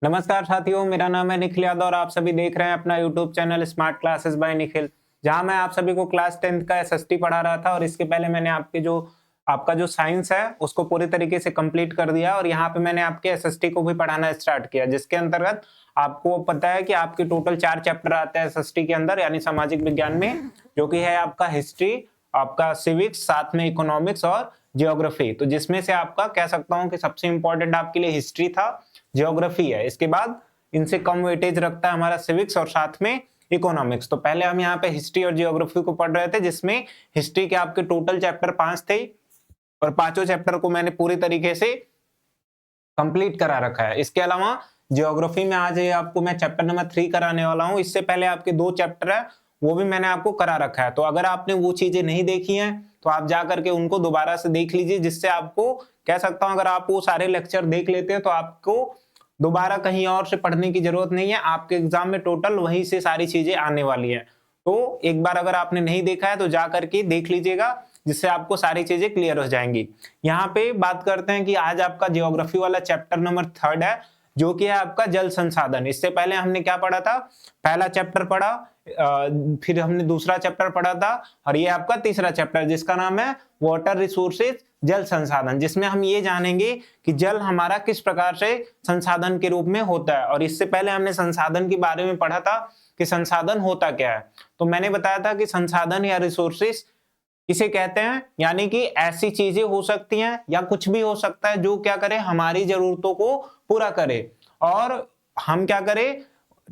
नमस्कार साथियों, मेरा नाम है निखिल यादव और आप सभी देख रहे हैं अपना YouTube channel smart classes bye Nikhil, जहां मैं आप सभी को क्लास 10th का एसएसटी पढ़ा रहा था। और इसके पहले मैंने आपका जो साइंस है उसको पूरी तरीके से कंप्लीट कर दिया और यहाँ पे मैंने आपके एसएसटी को भी पढ़ाना स्टार्ट किया, जिसके अंतर्गत आपको पता है कि आपके टोटल 4 चैप्टर आते हैं एसएसटी के अंदर, यानी सामाजिक विज्ञान में, जो कि है आपका हिस्ट्री, आपका सिविक्स, साथ में इकोनॉमिक्स और जियोग्राफी। तो जिसमें से आपका कह सकता हूँ कि सबसे इंपॉर्टेंट आपके लिए हिस्ट्री था, जियोग्राफी है, इसके बाद इनसे कम वेटेज रखता है हमारा सिविक्स और साथ में इकोनॉमिक्स। तो पहले हम यहाँ पे हिस्ट्री और जियोग्राफी को पढ़ रहे थे, जिसमें हिस्ट्री के आपके टोटल चैप्टर 5 थे और पांचों चैप्टर को मैंने पूरी तरीके से कंप्लीट करा रखा है। इसके अलावा जियोग्राफी में आज आपको मैं चैप्टर नंबर 3 कराने वाला हूँ। इससे पहले आपके 2 चैप्टर है वो भी मैंने आपको करा रखा है। तो अगर आपने वो चीजें नहीं देखी हैं तो आप जा करके उनको दोबारा से देख लीजिए, जिससे आपको कह सकता हूं अगर आप वो सारे लेक्चर देख लेते हैं तो आपको दोबारा कहीं और से पढ़ने की जरूरत नहीं है। आपके एग्जाम में टोटल वहीं से सारी चीजें आने वाली हैं। तो एक बार अगर आपने नहीं देखा है तो जा करके देख लीजिएगा, जिससे आपको सारी चीजें क्लियर हो जाएंगी। यहाँ पे बात करते हैं कि आज आपका जियोग्राफी वाला चैप्टर नंबर 3 है, जो कि है आपका जल संसाधन। इससे पहले हमने क्या पढ़ा था? पहला चैप्टर पढ़ा, फिर हमने दूसरा चैप्टर पढ़ा था और ये आपका तीसरा चैप्टर जिसका नाम है वाटर रिसोर्सेज, जल संसाधन, जिसमें हम ये जानेंगे कि जल हमारा किस प्रकार से संसाधन के रूप में होता है। और इससे पहले हमने संसाधन के बारे में पढ़ा था कि संसाधन होता क्या है। तो मैंने बताया था कि संसाधन या रिसोर्सेज इसे कहते हैं, यानी कि ऐसी चीजें हो सकती हैं या कुछ भी हो सकता है जो क्या करे, हमारी जरूरतों को पूरा करे और हम क्या करें,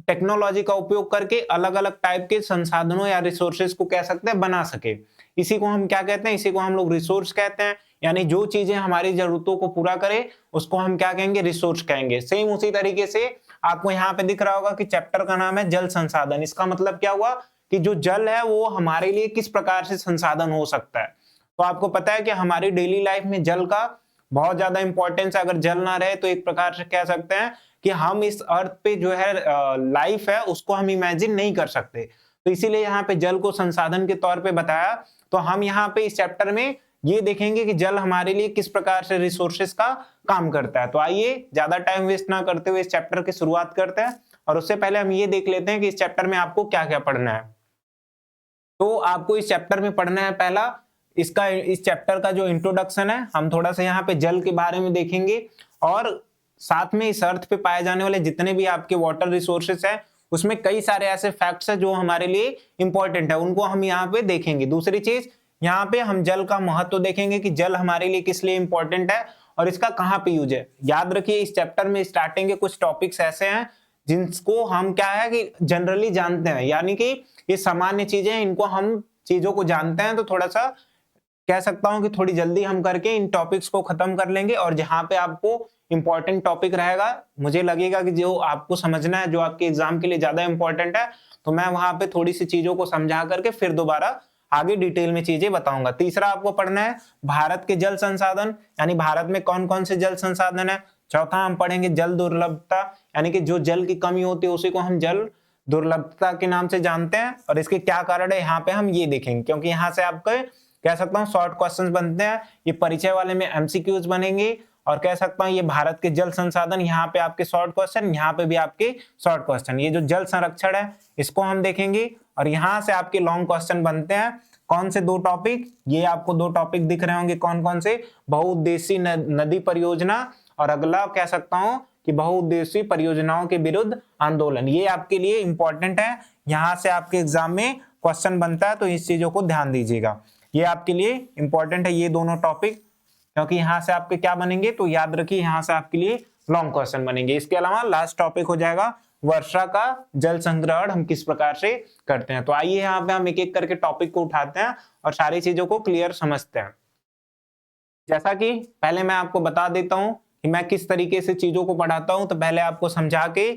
टेक्नोलॉजी का उपयोग करके अलग अलग टाइप के संसाधनों या रिसोर्सेज को कह सकते हैं बना सके। इसी को हम क्या कहते हैं? इसी को हम लोग रिसोर्स कहते हैं, यानी जो चीजें हमारी जरूरतों को पूरा करे उसको हम क्या कहेंगे? रिसोर्स कहेंगे। सेम उसी तरीके से आपको यहाँ पे दिख रहा होगा कि चैप्टर का नाम है जल संसाधन। इसका मतलब क्या हुआ कि जो जल है वो हमारे लिए किस प्रकार से संसाधन हो सकता है। तो आपको पता है कि हमारी डेली लाइफ में जल का बहुत ज्यादा इंपॉर्टेंस है। अगर जल ना रहे तो एक प्रकार से कह सकते हैं कि हम इस अर्थ पे जो है लाइफ है उसको हम इमेजिन नहीं कर सकते। तो इसीलिए यहाँ पे जल को संसाधन के तौर पे बताया। तो हम यहाँ पे इस चैप्टर में ये देखेंगे कि जल हमारे लिए किस प्रकार से रिसोर्सेस का काम करता है। तो आइए ज्यादा टाइम वेस्ट ना करते हुए इस चैप्टर की शुरुआत करते हैं। और उससे पहले हम ये देख लेते हैं कि इस चैप्टर में आपको क्या क्या पढ़ना है। तो आपको इस चैप्टर में पढ़ना है पहला, इस चैप्टर का जो इंट्रोडक्शन है, हम थोड़ा सा यहाँ पे जल के बारे में देखेंगे और साथ में इस अर्थ पे पाए जाने वाले जितने भी आपके वाटर रिसोर्सेस है उसमें कई सारे ऐसे फैक्ट्स है जो हमारे लिए इंपॉर्टेंट है, उनको हम यहाँ पे देखेंगे। दूसरी चीज, यहाँ पे हम जल का महत्व देखेंगे कि जल हमारे लिए किस लिए इंपॉर्टेंट है और इसका कहाँ पे यूज है। याद रखिए इस चैप्टर में स्टार्टिंग के कुछ टॉपिक्स ऐसे हैं जिनको हम क्या है कि जनरली जानते हैं, यानी कि ये सामान्य चीजें हैं, इनको हम चीजों को जानते हैं। तो थोड़ा सा कह सकता हूं कि थोड़ी जल्दी हम करके इन टॉपिक्स को खत्म कर लेंगे और जहां पे आपको इंपॉर्टेंट टॉपिक रहेगा, मुझे लगेगा कि जो आपको समझना है, जो आपके एग्जाम के लिए ज्यादा इंपॉर्टेंट है, तो मैं वहां पे थोड़ी सी चीजों को समझा करके फिर दोबारा आगे डिटेल में चीजें बताऊंगा। तीसरा आपको पढ़ना है भारत के जल संसाधन, यानी भारत में कौन कौन से जल संसाधन है। चौथा हम पढ़ेंगे जल दुर्लभता, यानी कि जो जल की कमी होती है उसी को हम जल दुर्लभता के नाम से जानते हैं और इसके क्या कारण है यहाँ पे हम ये देखेंगे, क्योंकि यहाँ से आपको कह सकता हूँ शॉर्ट क्वेश्चंस बनते हैं। ये परिचय वाले में एमसीक्यूज बनेंगे और कह सकता हूँ ये भारत के जल संसाधन, यहाँ पे आपके शॉर्ट क्वेश्चन, यहाँ पे भी आपके शॉर्ट क्वेश्चन। ये जो जल संरक्षण है इसको हम देखेंगे और यहाँ से आपके लॉन्ग क्वेश्चन बनते हैं। कौन से 2 टॉपिक? ये आपको 2 टॉपिक दिख रहे होंगे, कौन कौन से? बहुउद्देशीय नदी परियोजना और अगला कह सकता हूँ कि बहुउद्देशीय परियोजनाओं के विरुद्ध आंदोलन। ये आपके लिए इंपॉर्टेंट है, यहाँ से आपके एग्जाम में क्वेश्चन बनता है, तो इस चीजों को ध्यान दीजिएगा। ये आपके लिए इंपॉर्टेंट है ये दोनों टॉपिक, क्योंकि यहाँ से आपके क्या बनेंगे, तो याद रखिए यहाँ से आपके लिए लॉन्ग क्वेश्चन बनेंगे। इसके अलावा लास्ट टॉपिक हो जाएगा वर्षा का जल संग्रहण हम किस प्रकार से करते हैं। तो आइए यहाँ पे हम एक एक करके टॉपिक को उठाते हैं और सारी चीजों को क्लियर समझते हैं। जैसा कि पहले मैं आपको बता देता हूं कि मैं किस तरीके से चीजों को पढ़ाता हूं, तो पहले आपको समझा के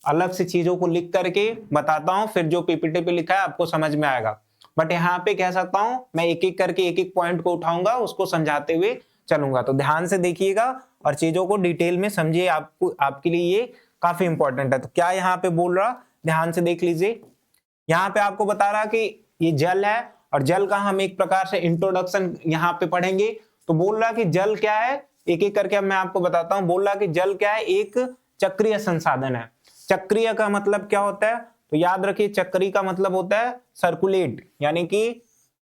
अलग से चीजों को लिख करके बताता हूं, फिर जो पीपीटी पे लिखा है आपको समझ में आएगा। बट यहाँ पे कह सकता हूं मैं एक एक करके एक एक पॉइंट को उठाऊंगा, उसको समझाते हुए चलूंगा। तो ध्यान से देखिएगा और चीजों को डिटेल में समझिए, आपको आपके लिए ये काफी इंपॉर्टेंट है। तो क्या यहाँ पे बोल रहा, ध्यान से देख लीजिए। यहाँ पे आपको बता रहा कि ये जल है और जल का हम एक प्रकार से इंट्रोडक्शन यहाँ पे पढ़ेंगे। तो बोल रहा कि जल क्या है, एक एक करके अब मैं आपको बताता हूँ। बोल रहा कि जल क्या है, एक चक्रीय संसाधन है। चक्रीय का मतलब क्या होता है, तो याद रखिए चक्री का मतलब होता है सर्कुलेट, यानी कि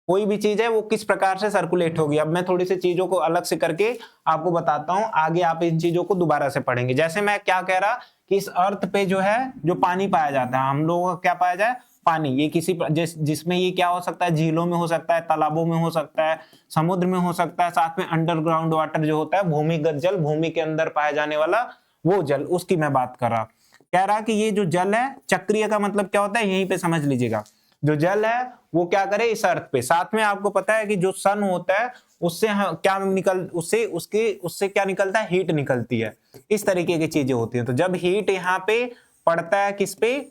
कोई भी चीज है वो किस प्रकार से सर्कुलेट होगी। अब मैं थोड़ी सी चीजों को अलग से करके आपको बताता हूं, आगे आप इन चीजों को दोबारा से पढ़ेंगे। जैसे मैं क्या कह रहा कि इस अर्थ पे जो है जो पानी पाया जाता है, हम लोगों का क्या पाया जाए, पानी। ये किसी जिसमें ये क्या हो सकता है, झीलों में हो सकता है, तालाबों में हो सकता है, समुद्र में हो सकता है, साथ में अंडरग्राउंड वाटर जो होता है, भूमिगत जल, भूमि के अंदर पाया जाने वाला वो जल, उसकी मैं बात कर रहा। कह रहा कि ये जो जल है, चक्रीय का मतलब क्या होता है, यहीं पे समझ लीजिएगा। जो जल है वो क्या करे इस अर्थ पे, साथ में आपको पता है कि जो सन होता है उससे क्या उससे क्या निकलता है, हीट निकलती है। इस तरीके की चीजें होती हैं। तो जब हीट यहाँ पे पड़ता है किस पे,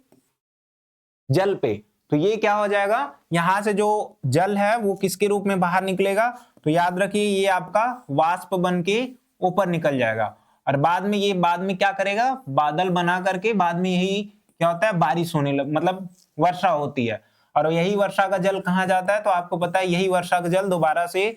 जल पे, तो ये क्या हो जाएगा, यहां से जो जल है वो किसके रूप में बाहर निकलेगा, तो याद रखिए ये आपका वाष्प बन के ऊपर निकल जाएगा। और बाद में क्या करेगा, बादल बना करके बाद में यही क्या होता है, बारिश होने मतलब वर्षा होती है। और यही वर्षा का जल कहाँ जाता है, तो आपको पता है यही वर्षा का जल दोबारा से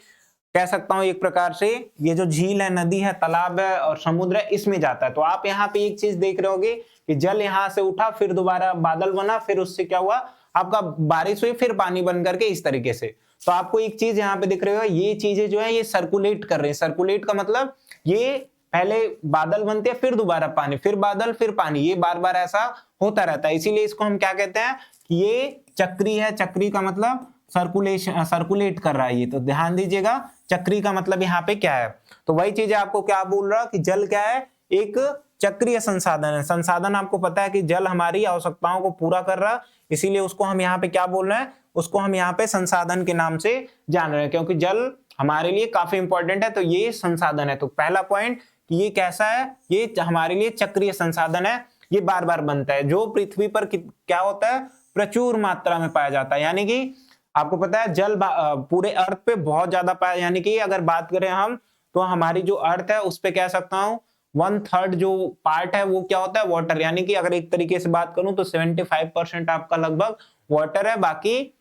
कह सकता हूं एक प्रकार से ये जो झील है, नदी है, तालाब है और समुद्र है, इसमें जाता है। तो आप यहाँ पे एक चीज देख रहे होगे कि जल यहाँ से उठा, फिर दोबारा बादल बना, फिर उससे क्या हुआ, आपका बारिश हुई, फिर पानी बन करके इस तरीके से। तो आपको एक चीज यहाँ पे दिख रही होगा, ये चीजें जो है ये सर्कुलेट कर रही है। सर्कुलेट का मतलब ये पहले बादल बनते हैं, फिर दोबारा पानी, फिर बादल, फिर पानी, ये बार बार ऐसा होता रहता है। इसीलिए इसको हम क्या कहते हैं कि ये चक्री है। चक्री का मतलब सर्कुलेट कर रहा है ये, तो ध्यान दीजिएगा चक्री का मतलब यहाँ पे क्या है। तो वही चीज आपको क्या बोल रहा कि जल क्या है, एक चक्रीय संसाधन है। संसाधन आपको पता है कि जल हमारी आवश्यकताओं को पूरा कर रहा, इसीलिए उसको हम यहाँ पे क्या बोल रहे हैं, उसको हम यहाँ पे संसाधन के नाम से जान रहे हैं, क्योंकि जल हमारे लिए काफी इंपॉर्टेंट है। तो ये संसाधन है। तो पहला पॉइंट कि ये कैसा है, ये हमारे लिए चक्रीय संसाधन है, ये बार बार बनता है, जो पृथ्वी पर क्या होता है, प्रचुर मात्रा में पाया जाता है। यानी कि आपको पता है जल पूरे अर्थ पे बहुत ज्यादा पाया, यानी कि अगर बात करें हम तो हमारी जो अर्थ है उस पे कह सकता हूं 1/3 जो पार्ट है वो क्या होता है, वाटर। यानी कि अगर एक तरीके से बात करूं तो 75% आपका लगभग वाटर है, बाकी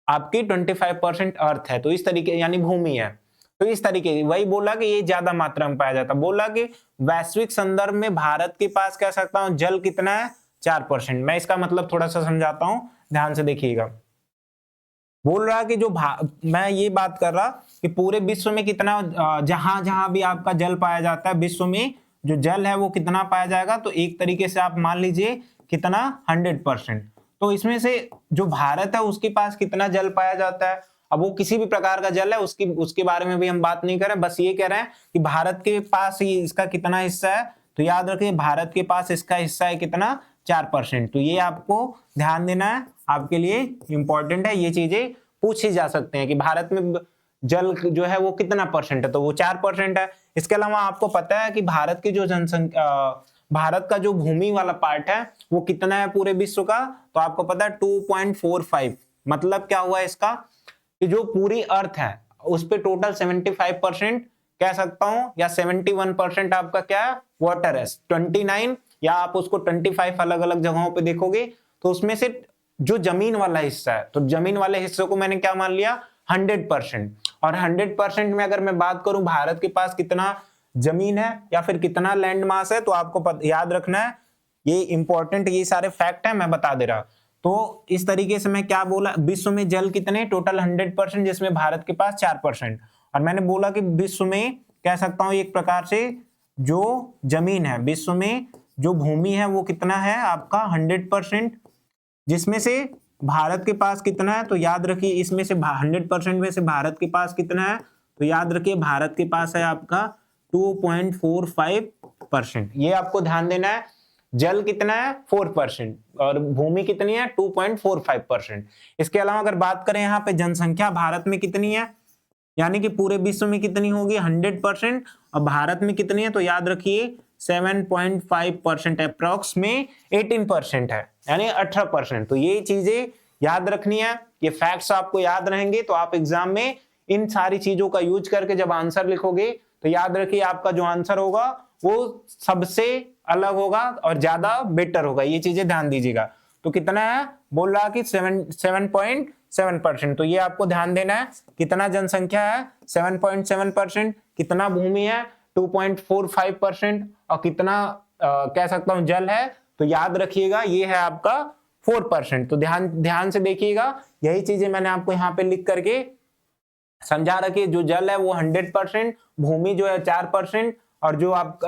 आपकी 25% अर्थ है। तो इस तरीके यानी भूमि है। तो इस तरीके वही बोला कि ये ज्यादा मात्रा में पाया जाता है। बोला कि वैश्विक संदर्भ में भारत के पास कह सकता हूं जल कितना है, 4%। मैं इसका मतलब थोड़ा सा समझाता हूं, ध्यान से देखिएगा। बोल रहा कि जो मैं ये बात कर रहा कि पूरे विश्व में कितना जहां जहां भी आपका जल पाया जाता है, विश्व में जो जल है वो कितना पाया जाएगा, तो एक तरीके से आप मान लीजिए कितना 100%। तो इसमें से जो भारत है उसके पास कितना जल पाया जाता है, अब वो किसी भी प्रकार का जल है उसके बारे में भी हम बात नहीं कर रहे, बस ये कह रहे हैं कि भारत के पास ही इसका कितना हिस्सा है। तो याद रखिए भारत के पास इसका हिस्सा है कितना, 4%। तो ये आपको ध्यान देना है, आपके लिए इंपॉर्टेंट है। ये चीजें पूछी जा सकते हैं कि भारत में जल जो है वो कितना परसेंट है, तो वो 4% है। इसके अलावा आपको पता है कि भारत की जो जनसंख्या, भारत का जो भूमि वाला पार्ट है वो कितना है पूरे विश्व का, तो आपको पता है 2.45। मतलब क्या हुआ इसका कि जो पूरी अर्थ है उस पे टोटल 75% कह सकता हूं, या 71% आपका क्या है, वाटर है। 29 या आप उसको 25 अलग अलग जगहों पे देखोगे तो उसमें से जो जमीन वाला हिस्सा है, तो जमीन वाले हिस्से को मैंने क्या मान लिया, 100%। और 100% में अगर मैं बात करूं भारत के पास कितना जमीन है या फिर कितना लैंड मास है, तो आपको याद रखना है, ये इंपॉर्टेंट, ये सारे फैक्ट है मैं बता दे रहा। तो इस तरीके से मैं क्या बोला, विश्व में जल कितने, टोटल 100%, जिसमें भारत के पास 4%। और मैंने बोला कि विश्व में कह सकता हूं एक प्रकार से जो जमीन है, विश्व में जो भूमि है वो कितना है आपका 100%, जिसमें से भारत के पास कितना है, तो याद रखिए इसमें से 100% में से भारत के पास कितना है, तो याद रखिए भारत के पास है आपका 2.45%। ये आपको ध्यान देना है। जल कितना है 4% और भूमि कितनी है 2.45%। इसके अलावा अगर बात करें यहाँ पे जनसंख्या भारत में कितनी है, यानी कि पूरे विश्व में कितनी होगी 100%, और भारत में कितनी है, तो याद रखिए 7.5% अप्रॉक्स में 18% है, यानी 18%। तो ये चीजें याद रखनी है, ये फैक्ट्स आपको याद रहेंगे, तो आप एग्जाम में इन सारी चीजों का यूज करके जब आंसर लिखोगे तो याद रखिए आपका जो आंसर होगा वो सबसे अलग होगा और ज्यादा बेटर होगा। ये चीजें ध्यान दीजिएगा। तो कितना है, बोल रहा कि 7.7%। तो ये आपको ध्यान देना है, कितना जनसंख्या है 7.7%, कितना भूमि है 2.45%, और कितना कह सकता हूं जल है, तो याद रखिएगा ये है आपका 4%। तो ध्यान से देखिएगा, यही चीजें मैंने आपको यहाँ पे लिख करके समझा रखी। जो जल है वो 100%, भूमि जो है 4%, और जो आप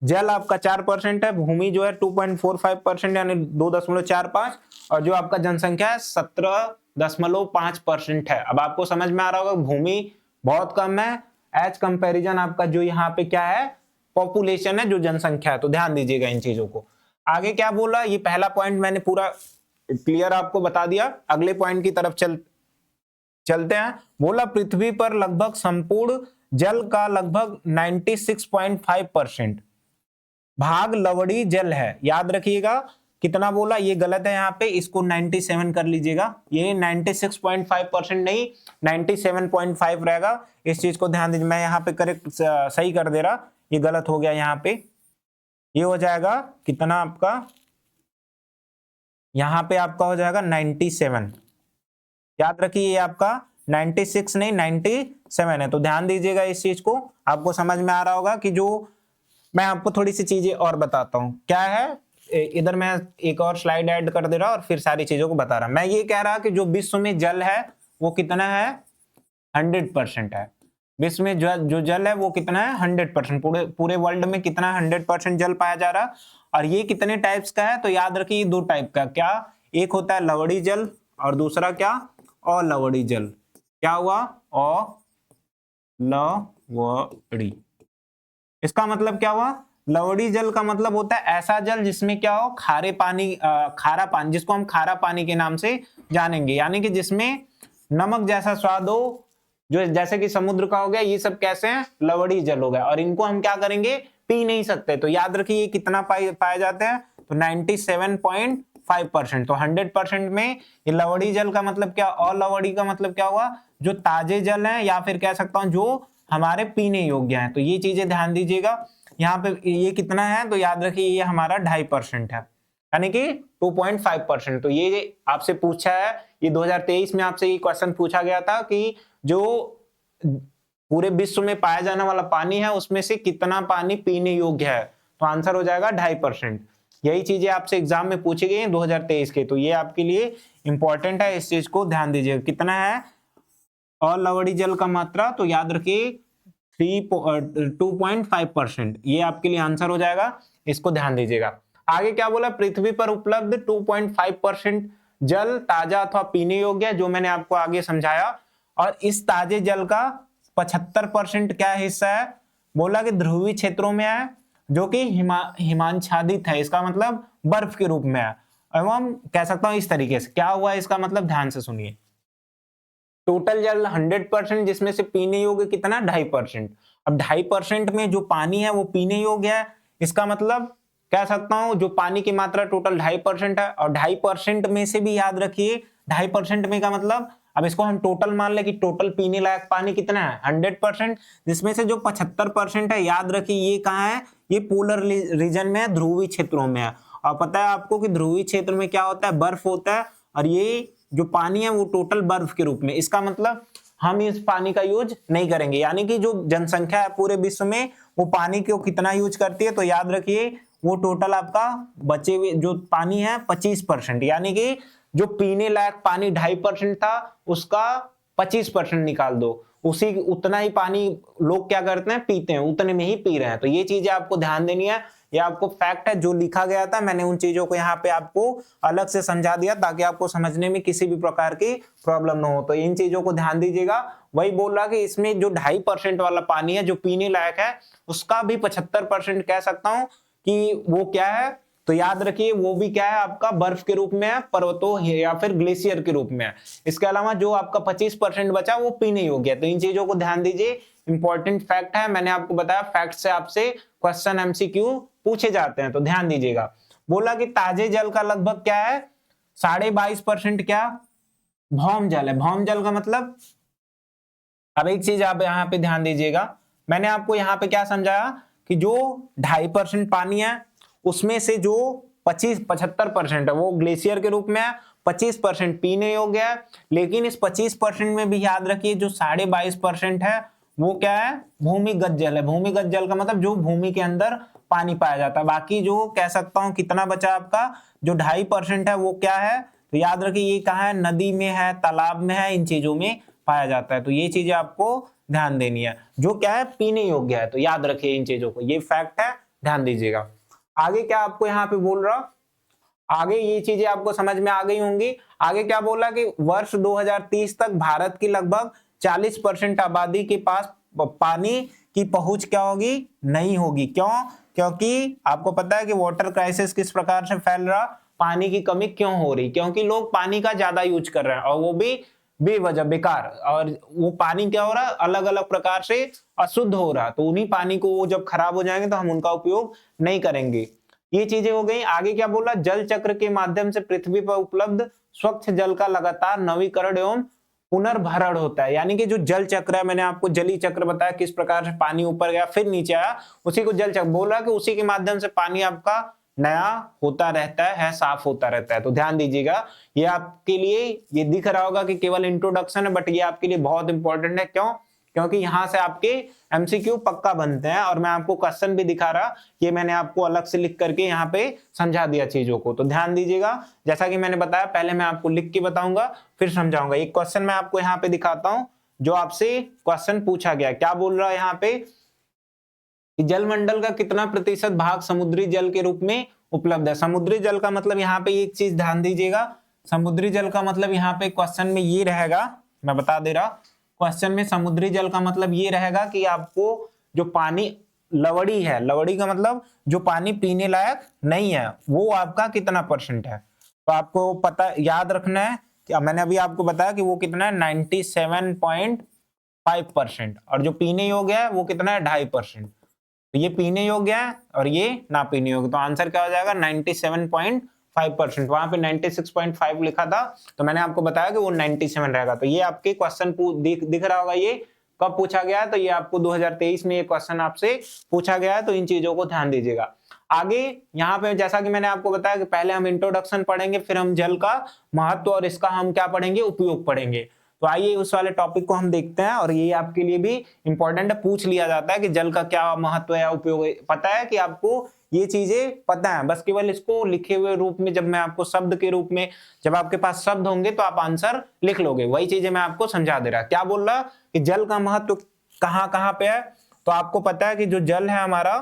जल आपका 4% है, भूमि जो है 2.45% यानी 2.45, और जो आपका जनसंख्या है 17.5% है। अब आपको समझ में आ रहा होगा भूमि बहुत कम है एज कंपैरिजन आपका जो यहाँ पे क्या है पॉपुलेशन है, जो जनसंख्या है। तो ध्यान दीजिएगा इन चीजों को। आगे क्या बोला, ये पहला पॉइंट मैंने पूरा क्लियर आपको बता दिया। अगले पॉइंट की तरफ चलते हैं। बोला पृथ्वी पर लगभग संपूर्ण जल का लगभग 96.5% भाग लवणी जल है। याद रखिएगा कितना बोला, ये गलत है यहाँ पे, इसको 97 कर लीजिएगा। ये 96.5% नहीं 97.5 रहेगा। इस चीज को ध्यान दीजिए, मैं यहाँ पे करेक्ट सही कर दे रहा, ये गलत हो गया यहाँ पे। ये हो जाएगा कितना आपका, यहाँ पे आपका हो जाएगा 97। याद रखिए ये आपका 96 नहीं 97 है। तो ध्यान दीजिएगा इस चीज को, आपको समझ में आ रहा होगा कि जो मैं आपको थोड़ी सी चीजें और बताता हूं क्या है। इधर मैं एक और स्लाइड ऐड कर दे रहा और फिर सारी चीजों को बता रहा। मैं ये कह रहा कि जो विश्व में जल है वो कितना है 100% है। विश्व में जो जल है वो कितना है 100%। पूरे वर्ल्ड में कितना 100% जल पाया जा रहा। और ये कितने टाइप्स का है, तो याद रखिए दो टाइप का। क्या, एक होता है लवणी जल और दूसरा क्या अलवणी जल। क्या हुआ अलवणी, इसका मतलब क्या हुआ, लवणी जल का मतलब होता है ऐसा जल जिसमें क्या हो खारा पानी, जिसको हम खारा पानी के नाम से जानेंगे, यानी कि जिसमें नमक जैसा स्वाद हो, जो जैसे कि समुद्र का हो गया, ये सब कैसे हैं लवणी जल हो गया। और इनको हम क्या करेंगे पी नहीं सकते। तो याद रखिए ये कितना पाए जाते हैं, तो 97.5%। तो 100% में ये लवणी जल का मतलब क्या, अलवणी का मतलब क्या हुआ, जो ताजे जल हैं या फिर कह सकता हूं जो हमारे पीने योग्य हैं। तो ये चीजें ध्यान दीजिएगा। यहाँ पे ये कितना है, तो याद रखिए ये हमारा 2.5% है, यानी कि 2.5%। तो ये आपसे पूछा है, ये 2023 में आपसे ये क्वेश्चन पूछा गया था कि जो पूरे विश्व में पाया जाने वाला पानी है उसमें से कितना पानी पीने योग्य है। तो आंसर हो जाएगा 2.5%। यही चीजें आपसे एग्जाम में पूछी गई हैं 2023 के। तो ये आपके लिए इंपॉर्टेंट है, इस चीज को ध्यान दीजिएगा। कितना है अलवणी जल का मात्रा, तो याद रखिए 2.5%। ये आपके लिए आंसर हो जाएगा, इसको ध्यान दीजिएगा। आगे क्या बोला, पृथ्वी पर उपलब्ध 2.5% जल ताजा अथवा पीने योग्य, जो मैंने आपको आगे समझाया। और इस ताजे जल का 75% क्या हिस्सा है, बोला कि ध्रुवीय क्षेत्रों में है, जो कि हिमाच्छादित है, इसका मतलब बर्फ के रूप में है। एवं कह सकता हूं इस तरीके से क्या हुआ इसका मतलब, ध्यान से सुनिए। टोटल जल 100%, जिसमें से पीने योग्य कितना 2.5%। अब 2.5% में जो पानी है वो पीने योग्य है, इसका मतलब कह सकता हूं जो पानी की मात्रा टोटल 2.5% है। और 2.5% में से भी याद रखिए 2.5% में का मतलब, अब इसको हम टोटल मान ले कि टोटल पीने लायक पानी कितना है 100%, जिसमें से जो 75% है याद रखिए ये कहाँ है, ये पोलर रीजन में है, ध्रुवीय क्षेत्रों में है। और पता है आपको कि ध्रुवीय क्षेत्र में क्या होता है, बर्फ होता है, और ये जो पानी है वो टोटल बर्फ के रूप में। इसका मतलब हम इस पानी का यूज नहीं करेंगे, यानी कि जो जनसंख्या है पूरे विश्व में वो पानी को कितना यूज करती है, तो याद रखिए वो टोटल आपका बचे हुए जो पानी है 25%, यानी कि जो पीने लायक पानी 2.5% था उसका 25% निकाल दो, उसी उतना ही पानी लोग क्या करते हैं पीते हैं, उतने में ही पी रहे हैं। तो ये चीजें आपको ध्यान देनी है, ये आपको फैक्ट है जो लिखा गया था, मैंने उन चीजों को यहाँ पे आपको अलग से समझा दिया ताकि आपको समझने में किसी भी प्रकार की प्रॉब्लम ना हो। तो इन चीजों को ध्यान दीजिएगा। वही बोल रहा कि इसमें जो 2.5% वाला पानी है जो पीने लायक है उसका भी 75% कह सकता हूं कि वो क्या है, तो याद रखिए वो भी क्या है आपका बर्फ के रूप में है, पर्वतों या फिर ग्लेशियर के रूप में है। इसके अलावा जो आपका 25% बचा वो पीने योग्य है। तो इन चीजों को ध्यान दीजिए, इंपॉर्टेंट फैक्ट है, मैंने आपको बताया फैक्ट से आपसे क्वेश्चन एमसीक्यू पूछे जाते हैं, तो ध्यान दीजिएगा। बोला कि ताजे जल का लगभग क्या है 22.5% क्या भौम जल है। भौम जल का मतलब, अब एक चीज आप यहाँ पे ध्यान दीजिएगा, मैंने आपको यहाँ पे क्या समझाया कि जो 2.5% पानी है उसमें से जो 75% है वो ग्लेशियर के रूप में है, 25% पीने योग्य है। लेकिन इस 25% में भी याद रखिए जो 22.5% है वो क्या है भूमिगत जल है। भूमिगत जल का मतलब जो भूमि के अंदर पानी पाया जाता है। बाकी जो कह सकता हूँ कितना बचा आपका जो 2.5% है वो क्या है, तो याद रखिए ये कहाँ है, नदी में है, तालाब में है, इन चीजों में पाया जाता है। तो ये चीजें आपको ध्यान देनी है, जो क्या है पीने योग्य है। तो याद रखिए इन चीजों को, ये फैक्ट है, ध्यान दीजिएगा। आगे क्या आपको यहाँ पे बोल रहा, आगे ये चीजें आपको समझ में आ गई होंगी। आगे क्या बोला कि वर्ष 2030 तक भारत की लगभग 40% आबादी के पास पानी की पहुंच क्या होगी, नहीं होगी। क्यों? क्योंकि आपको पता है कि वाटर क्राइसिस किस प्रकार से फैल रहा, पानी की कमी क्यों हो रही, क्योंकि लोग पानी का ज्यादा यूज कर रहे हैं और वो भी बेवजह बेकार, और वो पानी क्या हो रहा है, अलग अलग प्रकार से अशुद्ध हो रहा। तो उन्हीं पानी को वो जब खराब हो जाएंगे तो हम उनका उपयोग नहीं करेंगे। ये चीजें हो गई। आगे क्या बोला, जल चक्र के माध्यम से पृथ्वी पर उपलब्ध स्वच्छ जल का लगातार नवीकरण एवं पुनर्भरण होता है। यानी कि जो जल चक्र है, मैंने आपको जली चक्र बताया किस प्रकार से पानी ऊपर गया फिर नीचे आया, उसी को जल चक्र बोल रहा है कि उसी के माध्यम से पानी आपका नया होता रहता है, साफ होता रहता है। तो ध्यान दीजिएगा, ये आपके लिए ये दिख रहा होगा कि केवल इंट्रोडक्शन है, बट ये आपके लिए बहुत इंपॉर्टेंट है। क्यों? क्योंकि यहां से आपके एमसीक्यू पक्का बनते हैं, और मैं आपको क्वेश्चन भी दिखा रहा, ये मैंने आपको अलग से लिख करके यहाँ पे समझा दिया चीजों को। तो ध्यान दीजिएगा, जैसा कि मैंने बताया, पहले मैं आपको लिख के बताऊंगा फिर समझाऊंगा। एक क्वेश्चन मैं आपको यहाँ पे दिखाता हूँ जो आपसे क्वेश्चन पूछा गया। क्या बोल रहा है यहाँ पे, जलमंडल का कितना प्रतिशत भाग समुद्री जल के रूप में उपलब्ध है। समुद्री जल का मतलब यहाँ पे एक चीज ध्यान दीजिएगा, समुद्री जल का मतलब यहाँ पे क्वेश्चन में ये रहेगा, मैं बता दे रहा, क्वेश्चन में समुद्री जल का मतलब ये रहेगा कि आपको जो पानी लवड़ी है, लवड़ी का मतलब जो पानी पीने लायक नहीं है, वो आपका कितना परसेंट है। तो आपको पता याद रखना है कि मैंने अभी आपको बताया कि वो कितना है, 97.5%, और जो पीने योग्य है वो कितना है, 2.5%। तो ये पीने योग्य है और ये ना पीने योग्य। तो आंसर क्या हो जाएगा, 97.5%। वहां पे 96.5 लिखा था, तो मैंने आपको बताया कि वो 97 रहेगा। तो ये आपके क्वेश्चन दिख रहा होगा, ये कब पूछा गया है, तो ये आपको 2023 में ये क्वेश्चन आपसे पूछा गया है। तो इन चीजों को ध्यान दीजिएगा। आगे यहाँ पे जैसा कि मैंने आपको बताया कि पहले हम इंट्रोडक्शन पढ़ेंगे, फिर हम जल का महत्व और इसका हम क्या पढ़ेंगे, उपयोग पढ़ेंगे। तो आइए उस वाले टॉपिक को हम देखते हैं, और ये आपके लिए भी इंपॉर्टेंट है, पूछ लिया जाता है कि जल का क्या महत्व है, उपयोग है। पता है कि आपको ये चीजें पता है, बस केवल इसको लिखे हुए रूप में, जब मैं आपको शब्द के रूप में, जब आपके पास शब्द होंगे तो आप आंसर लिख लोगे। वही चीजें मैं आपको समझा दे रहा। क्या बोल रहा कि जल का महत्व कहाँ कहाँ पे है। तो आपको पता है कि जो जल है हमारा,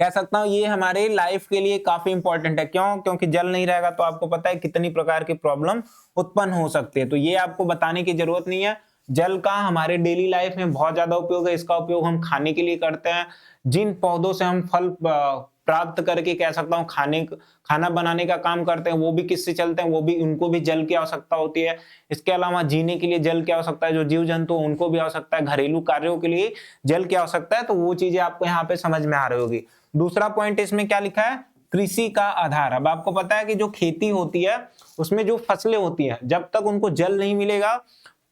कह सकता हूं ये हमारे लाइफ के लिए काफी इंपॉर्टेंट है। क्यों? क्योंकि जल नहीं रहेगा तो आपको पता है कितनी प्रकार की प्रॉब्लम उत्पन्न हो सकती है। तो ये आपको बताने की जरूरत नहीं है। जल का हमारे डेली लाइफ में बहुत ज्यादा उपयोग है। इसका उपयोग हम खाने के लिए करते हैं। जिन पौधों से हम फल प्राप्त करके, कह सकता हूँ खाना बनाने का काम करते हैं, वो भी किससे चलते हैं, वो भी, उनको भी जल की आवश्यकता होती है। इसके अलावा जीने के लिए जल की आवश्यकता है, जो जीव जंतु उनको भी आवश्यकता है। घरेलू कार्यों के लिए जल की आवश्यकता है। तो वो चीजें आपको यहाँ पे समझ में आ रही होगी। दूसरा पॉइंट इसमें क्या लिखा है, कृषि का आधार। अब आपको पता है कि जो खेती होती है उसमें जो फसलें होती हैं, जब तक उनको जल नहीं मिलेगा,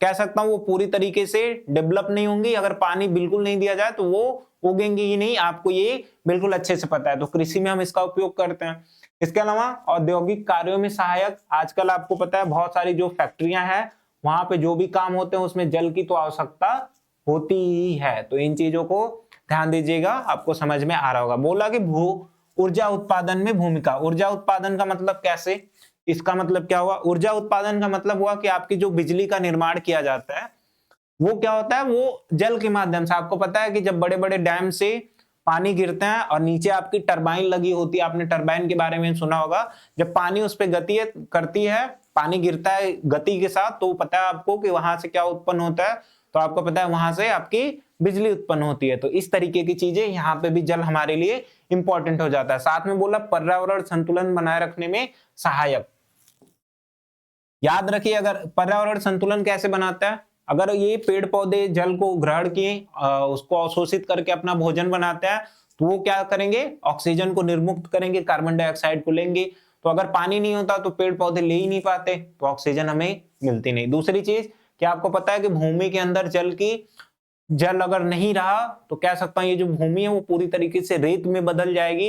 कह सकता हूं वो पूरी तरीके से डेवलप नहीं होंगी। अगर पानी बिल्कुल नहीं दिया जाए तो वो उगेंगे ही नहीं। आपको ये बिल्कुल अच्छे से पता है। तो कृषि में हम इसका उपयोग करते हैं। इसके अलावा औद्योगिक कार्यों में सहायक, आजकल आपको पता है बहुत सारी जो फैक्ट्रियां हैं, वहां पे जो भी काम होते हैं उसमें जल की तो आवश्यकता होती ही है। तो इन चीजों को ध्यान दीजिएगा, आपको समझ में आ रहा होगा। बोला कि भू ऊर्जा उत्पादन में भूमिका। ऊर्जा उत्पादन का मतलब कैसे, इसका मतलब क्या हुआ, ऊर्जा उत्पादन का मतलब हुआ कि आपकी जो बिजली का निर्माण किया जाता है वो क्या होता है, वो जल के माध्यम से। आपको पता है कि जब बड़े बड़े डैम से पानी गिरते हैं और नीचे आपकी टरबाइन लगी होती है, आपने टरबाइन के बारे में सुना होगा। जब पानी उस पर गति करती है, पानी गिरता है गति के साथ, तो पता है आपको कि वहां से क्या उत्पन्न होता है, तो आपको पता है वहां से आपकी बिजली उत्पन्न होती है। तो इस तरीके की चीजें, यहाँ पे भी जल हमारे लिए इंपॉर्टेंट हो जाता है। साथ में बोला पर्यावरण संतुलन बनाए रखने में सहायक। याद रखिए, अगर पर्यावरण संतुलन कैसे बनाता है, अगर ये पेड़ पौधे जल को ग्रहण किए, उसको अवशोषित करके अपना भोजन बनाते हैं, तो वो क्या करेंगे, ऑक्सीजन को निर्मुक्त करेंगे, कार्बन डाइऑक्साइड को लेंगे। तो अगर पानी नहीं होता तो पेड़ पौधे ले ही नहीं पाते, तो ऑक्सीजन हमें मिलती नहीं। दूसरी चीज, क्या आपको पता है कि भूमि के अंदर जल अगर नहीं रहा तो कह सकता हूं ये जो भूमि है वो पूरी तरीके से रेत में बदल जाएगी।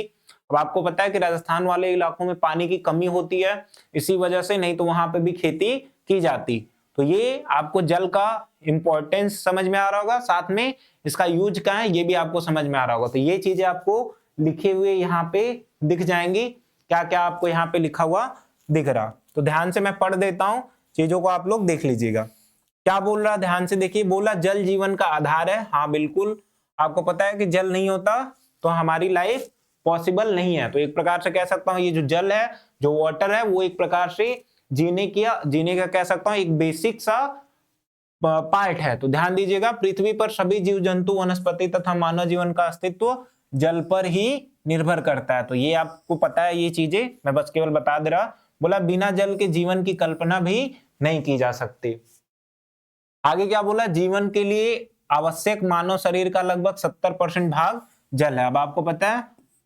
अब आपको पता है कि राजस्थान वाले इलाकों में पानी की कमी होती है इसी वजह से, नहीं तो वहां पे भी खेती की जाती। तो ये आपको जल का इंपॉर्टेंस समझ में आ रहा होगा, साथ में इसका यूज क्या है ये भी आपको समझ में आ रहा होगा। तो ये चीजें आपको लिखे हुए यहाँ पे दिख जाएंगी, क्या क्या आपको यहाँ पे लिखा हुआ दिख रहा। तो ध्यान से मैं पढ़ देता हूं, चीजों को आप लोग देख लीजिएगा। क्या बोल रहा, ध्यान से देखिए। बोला जल जीवन का आधार है। हाँ बिल्कुल, आपको पता है कि जल नहीं होता तो हमारी लाइफ पॉसिबल नहीं है। तो एक प्रकार से कह सकता हूँ ये जो जल है, जो वाटर है, वो एक प्रकार से जीने का कह सकता हूँ एक बेसिक सा पार्ट है। तो ध्यान दीजिएगा, पृथ्वी पर सभी जीव जंतु, वनस्पति तथा मानव जीवन का अस्तित्व जल पर ही निर्भर करता है। तो ये आपको पता है, ये चीजें मैं बस केवल बता दे रहा। बोला बिना जल के जीवन की कल्पना भी नहीं की जा सकती। आगे क्या बोला, जीवन के लिए आवश्यक मानव शरीर का लगभग 70% भाग जल है। अब आपको पता है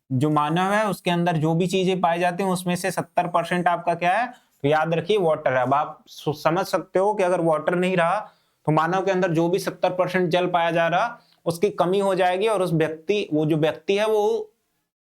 जो मानव है उसके अंदर जो भी चीजें पाई जाती हैं उसमें से 70% आपका क्या है, तो याद रखिए वाटर है। अब आप समझ सकते हो कि अगर वाटर नहीं रहा तो मानव के अंदर जो भी 70% जल पाया जा रहा उसकी कमी हो जाएगी, और वो जो व्यक्ति है वो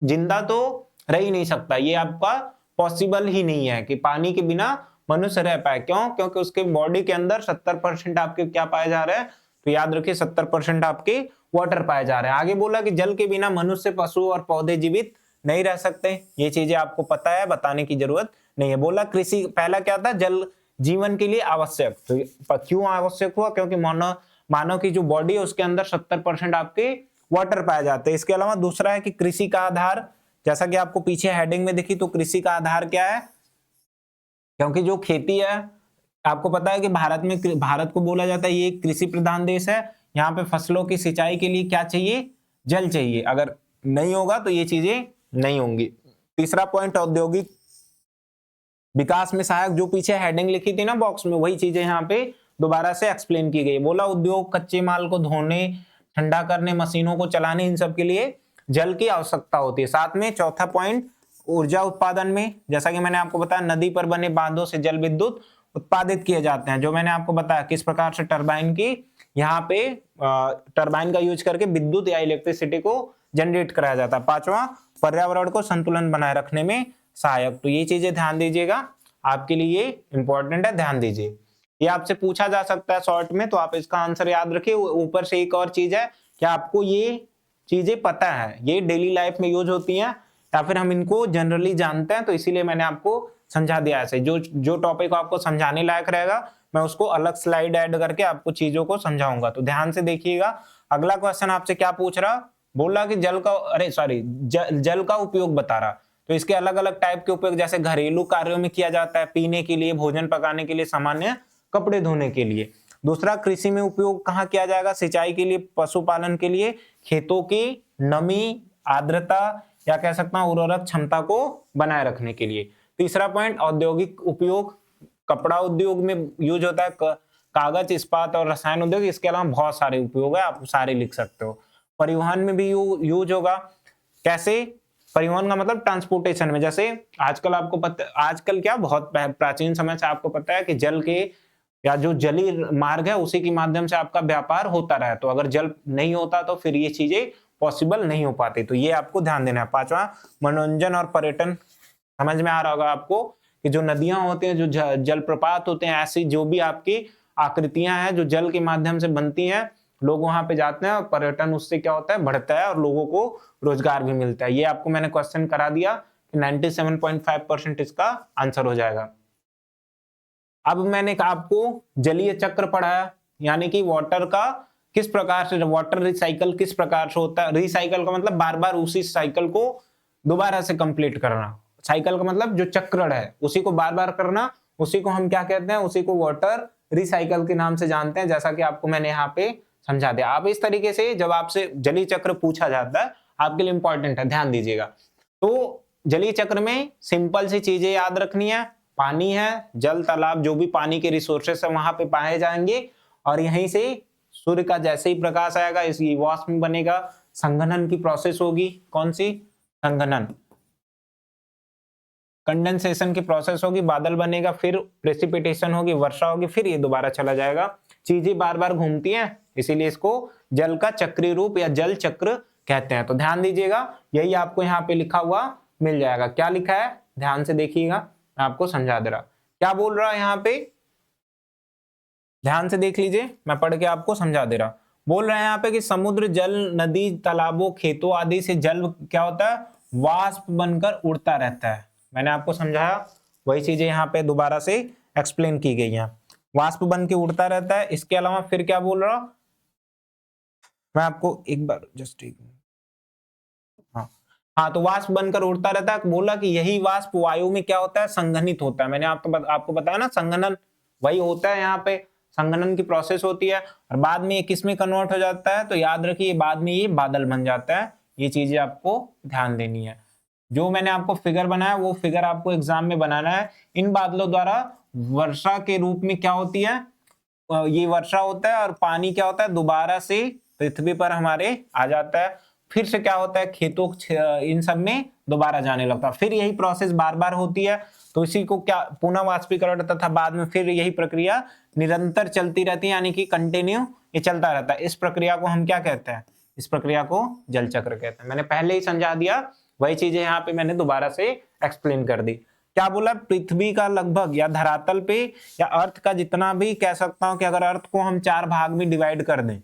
जिंदा तो रह ही नहीं सकता। ये आपका पॉसिबल ही नहीं है कि पानी के बिना मनुष्य रह पाए। क्यों? क्योंकि उसके बॉडी के अंदर 70% आपके क्या पाए जा रहे हैं, तो याद रखिए 70% आपके वाटर पाए जा रहे हैं। आगे बोला कि जल के बिना मनुष्य, पशु और पौधे जीवित नहीं रह सकते। ये चीजें आपको पता है, बताने की जरूरत नहीं है। बोला कृषि, पहला क्या था, जल जीवन के लिए आवश्यक। तो क्यों आवश्यक हुआ? क्योंकि मानव की जो बॉडी है उसके अंदर 70% आपके वाटर पाए जाते हैं। इसके अलावा दूसरा है कि कृषि का आधार, जैसा कि आपको पीछे हेडिंग में दिखी, तो कृषि का आधार क्या है, क्योंकि जो खेती है, आपको पता है कि भारत को बोला जाता है ये कृषि प्रधान देश है। यहाँ पे फसलों की सिंचाई के लिए क्या चाहिए, जल चाहिए। अगर नहीं होगा तो ये चीजें नहीं होंगी। तीसरा पॉइंट, औद्योगिक विकास में सहायक, जो पीछे हेडिंग लिखी थी ना बॉक्स में, वही चीजें यहाँ पे दोबारा से एक्सप्लेन की गई। बोला उद्योग, कच्चे माल को धोने, ठंडा करने, मशीनों को चलाने, इन सब के लिए जल की आवश्यकता होती है। साथ में चौथा पॉइंट, ऊर्जा उत्पादन में, जैसा कि मैंने आपको बताया नदी पर बने बांधों से जल विद्युत उत्पादित किए जाते हैं। जो मैंने आपको बताया किस प्रकार से टरबाइन की, यहाँ पे टरबाइन का यूज करके विद्युत या इलेक्ट्रिसिटी को जनरेट कराया जाता है। पांचवा, पर्यावरण को संतुलन बनाए रखने में सहायक। तो ये चीजें ध्यान दीजिएगा, आपके लिए इंपॉर्टेंट है, ध्यान दीजिए। ये आपसे पूछा जा सकता है शॉर्ट में, तो आप इसका आंसर याद रखिए। ऊपर से एक और चीज है, क्या आपको ये चीजें पता है, ये डेली लाइफ में यूज होती हैं या फिर हम इनको जनरली जानते हैं, तो इसीलिए मैंने आपको समझा दिया ऐसे। जो टॉपिक आपको समझाने लायक रहेगा मैं उसको अलग स्लाइड ऐड करके आपको चीजों को समझाऊंगा। तो ध्यान से देखिएगा। अगला क्वेश्चन आपसे क्या पूछ रहा, बोला कि जल का उपयोग बता रहा। तो इसके अलग अलग टाइप के उपयोग, जैसे घरेलू कार्यों में किया जाता है, पीने के लिए, भोजन पकाने के लिए, सामान्य कपड़े धोने के लिए। दूसरा, कृषि में उपयोग कहाँ किया जाएगा, सिंचाई के लिए, पशुपालन के लिए, खेतों की नमी, आर्द्रता या कह सकता हूं उर्वरक क्षमता को बनाए रखने के लिए। तीसरा पॉइंट, औद्योगिक उपयोग, कपड़ा उद्योग में यूज होता है, कागज, इस्पात और रसायन उद्योग। इसके अलावा बहुत सारे उपयोग है, आप सारे लिख सकते हो। परिवहन में भी यूज होगा। कैसे? परिवहन का मतलब ट्रांसपोर्टेशन में, जैसे आजकल आपको पता, आजकल क्या बहुत प्राचीन समय से आपको पता है कि जल के या जो जली मार्ग है उसी के माध्यम से आपका व्यापार होता रहा है। तो अगर जल नहीं होता तो फिर ये चीजें पॉसिबल नहीं हो पाती। तो ये आपको ध्यान देना है। पांचवा, मनोरंजन और पर्यटन। समझ में आ रहा होगा आपको कि जो नदियां होती हैं, जो जलप्रपात होते हैं, ऐसी जो भी आपकी आकृतियां हैं जो जल के माध्यम से बनती हैं, लोग वहां पे जाते हैं और पर्यटन उससे क्या होता है, बढ़ता है और लोगों को रोजगार भी मिलता है। ये आपको मैंने क्वेश्चन करा दिया कि 97.5% इसका आंसर हो जाएगा। अब मैंने आपको जलीय चक्र पढ़ाया, यानी कि वाटर का किस प्रकार से, वाटर रिसाइकल किस प्रकार से होता है। रिसाइकल का मतलब बार बार उसी साइकिल को दोबारा से कंप्लीट करना। साइकिल का मतलब जो चक्रण है उसी को बार बार करना, उसी को हम क्या कहते हैं, उसी को वाटर रिसाइकल के नाम से जानते हैं। जैसा कि आपको मैंने यहाँ पे समझा दिया। आप इस तरीके से जब आपसे जलीय चक्र पूछा जाता है, आपके लिए इंपॉर्टेंट है, ध्यान दीजिएगा। तो जलीय चक्र में सिंपल सी चीजें याद रखनी है। पानी है, जल, तालाब, जो भी पानी के रिसोर्सेस है वहां पे पाए जाएंगे, और यहीं से सूर्य का जैसे ही प्रकाश आएगा इसकी वाष्प बनेगा, संघनन की प्रोसेस होगी। कौन सी? संघनन, कंडेंसेशन की प्रोसेस होगी, बादल बनेगा, फिर प्रेसिपिटेशन होगी, वर्षा होगी, फिर ये दोबारा चला जाएगा। चीजें बार बार घूमती हैं, इसीलिए इसको जल का चक्रीय रूप या जल चक्र कहते हैं। तो ध्यान दीजिएगा, यही आपको यहाँ पे लिखा हुआ मिल जाएगा। क्या लिखा है ध्यान से देखिएगा, मैं आपको समझा दे रहा। क्या बोल रहा है यहाँ पे, ध्यान से देख लीजिए, मैं पढ़ के आपको समझा दे रहा। बोल रहे हैं यहाँ पे कि समुद्र जल, नदी, तालाबों, खेतों आदि से जल क्या होता है, वाष्प बनकर उड़ता रहता है। मैंने आपको समझाया, वही चीजें यहाँ पे दोबारा से एक्सप्लेन की गई हैं। वाष्प बन के उड़ता रहता है। इसके अलावा फिर क्या बोल रहा हूं मैं आपको, एक बार जस्ट एक, हाँ हाँ, तो वाष्प बनकर उड़ता रहता है। बोला कि यही वाष्प वायु में क्या होता है, संघनित होता है। मैंने आपको बताया ना, संघनन वही होता है, यहाँ पे संघनन की प्रोसेस होती है। और बाद में ये किस में कन्वर्ट हो जाता है, तो याद रखिए बाद में ये बादल बन जाता है। ये चीजें आपको ध्यान देनी है। जो मैंने आपको फिगर बनाया वो फिगर आपको एग्जाम में बनाना है। इन बादलों द्वारा वर्षा के रूप में क्या होती है, ये वर्षा होता है और पानी क्या होता है, दोबारा से पृथ्वी पर हमारे आ जाता है। फिर से क्या होता है, खेतों इन सब में दोबारा जाने लगता है। फिर यही प्रोसेस बार बार होती है। तो इसी को क्या, पुनः वाष्पीकरण तथा बाद में फिर यही प्रक्रिया निरंतर चलती रहती है, यानी कि कंटिन्यू ये चलता रहता है। इस प्रक्रिया को हम क्या कहते हैं, इस प्रक्रिया को जल चक्र कहते हैं। मैंने पहले ही समझा दिया, वही चीजें यहाँ पे मैंने दोबारा से एक्सप्लेन कर दी। क्या बोला, पृथ्वी का लगभग या धरातल पे या अर्थ का जितना भी, कह सकता हूं कि अगर अर्थ को हम 4 भाग में डिवाइड कर दें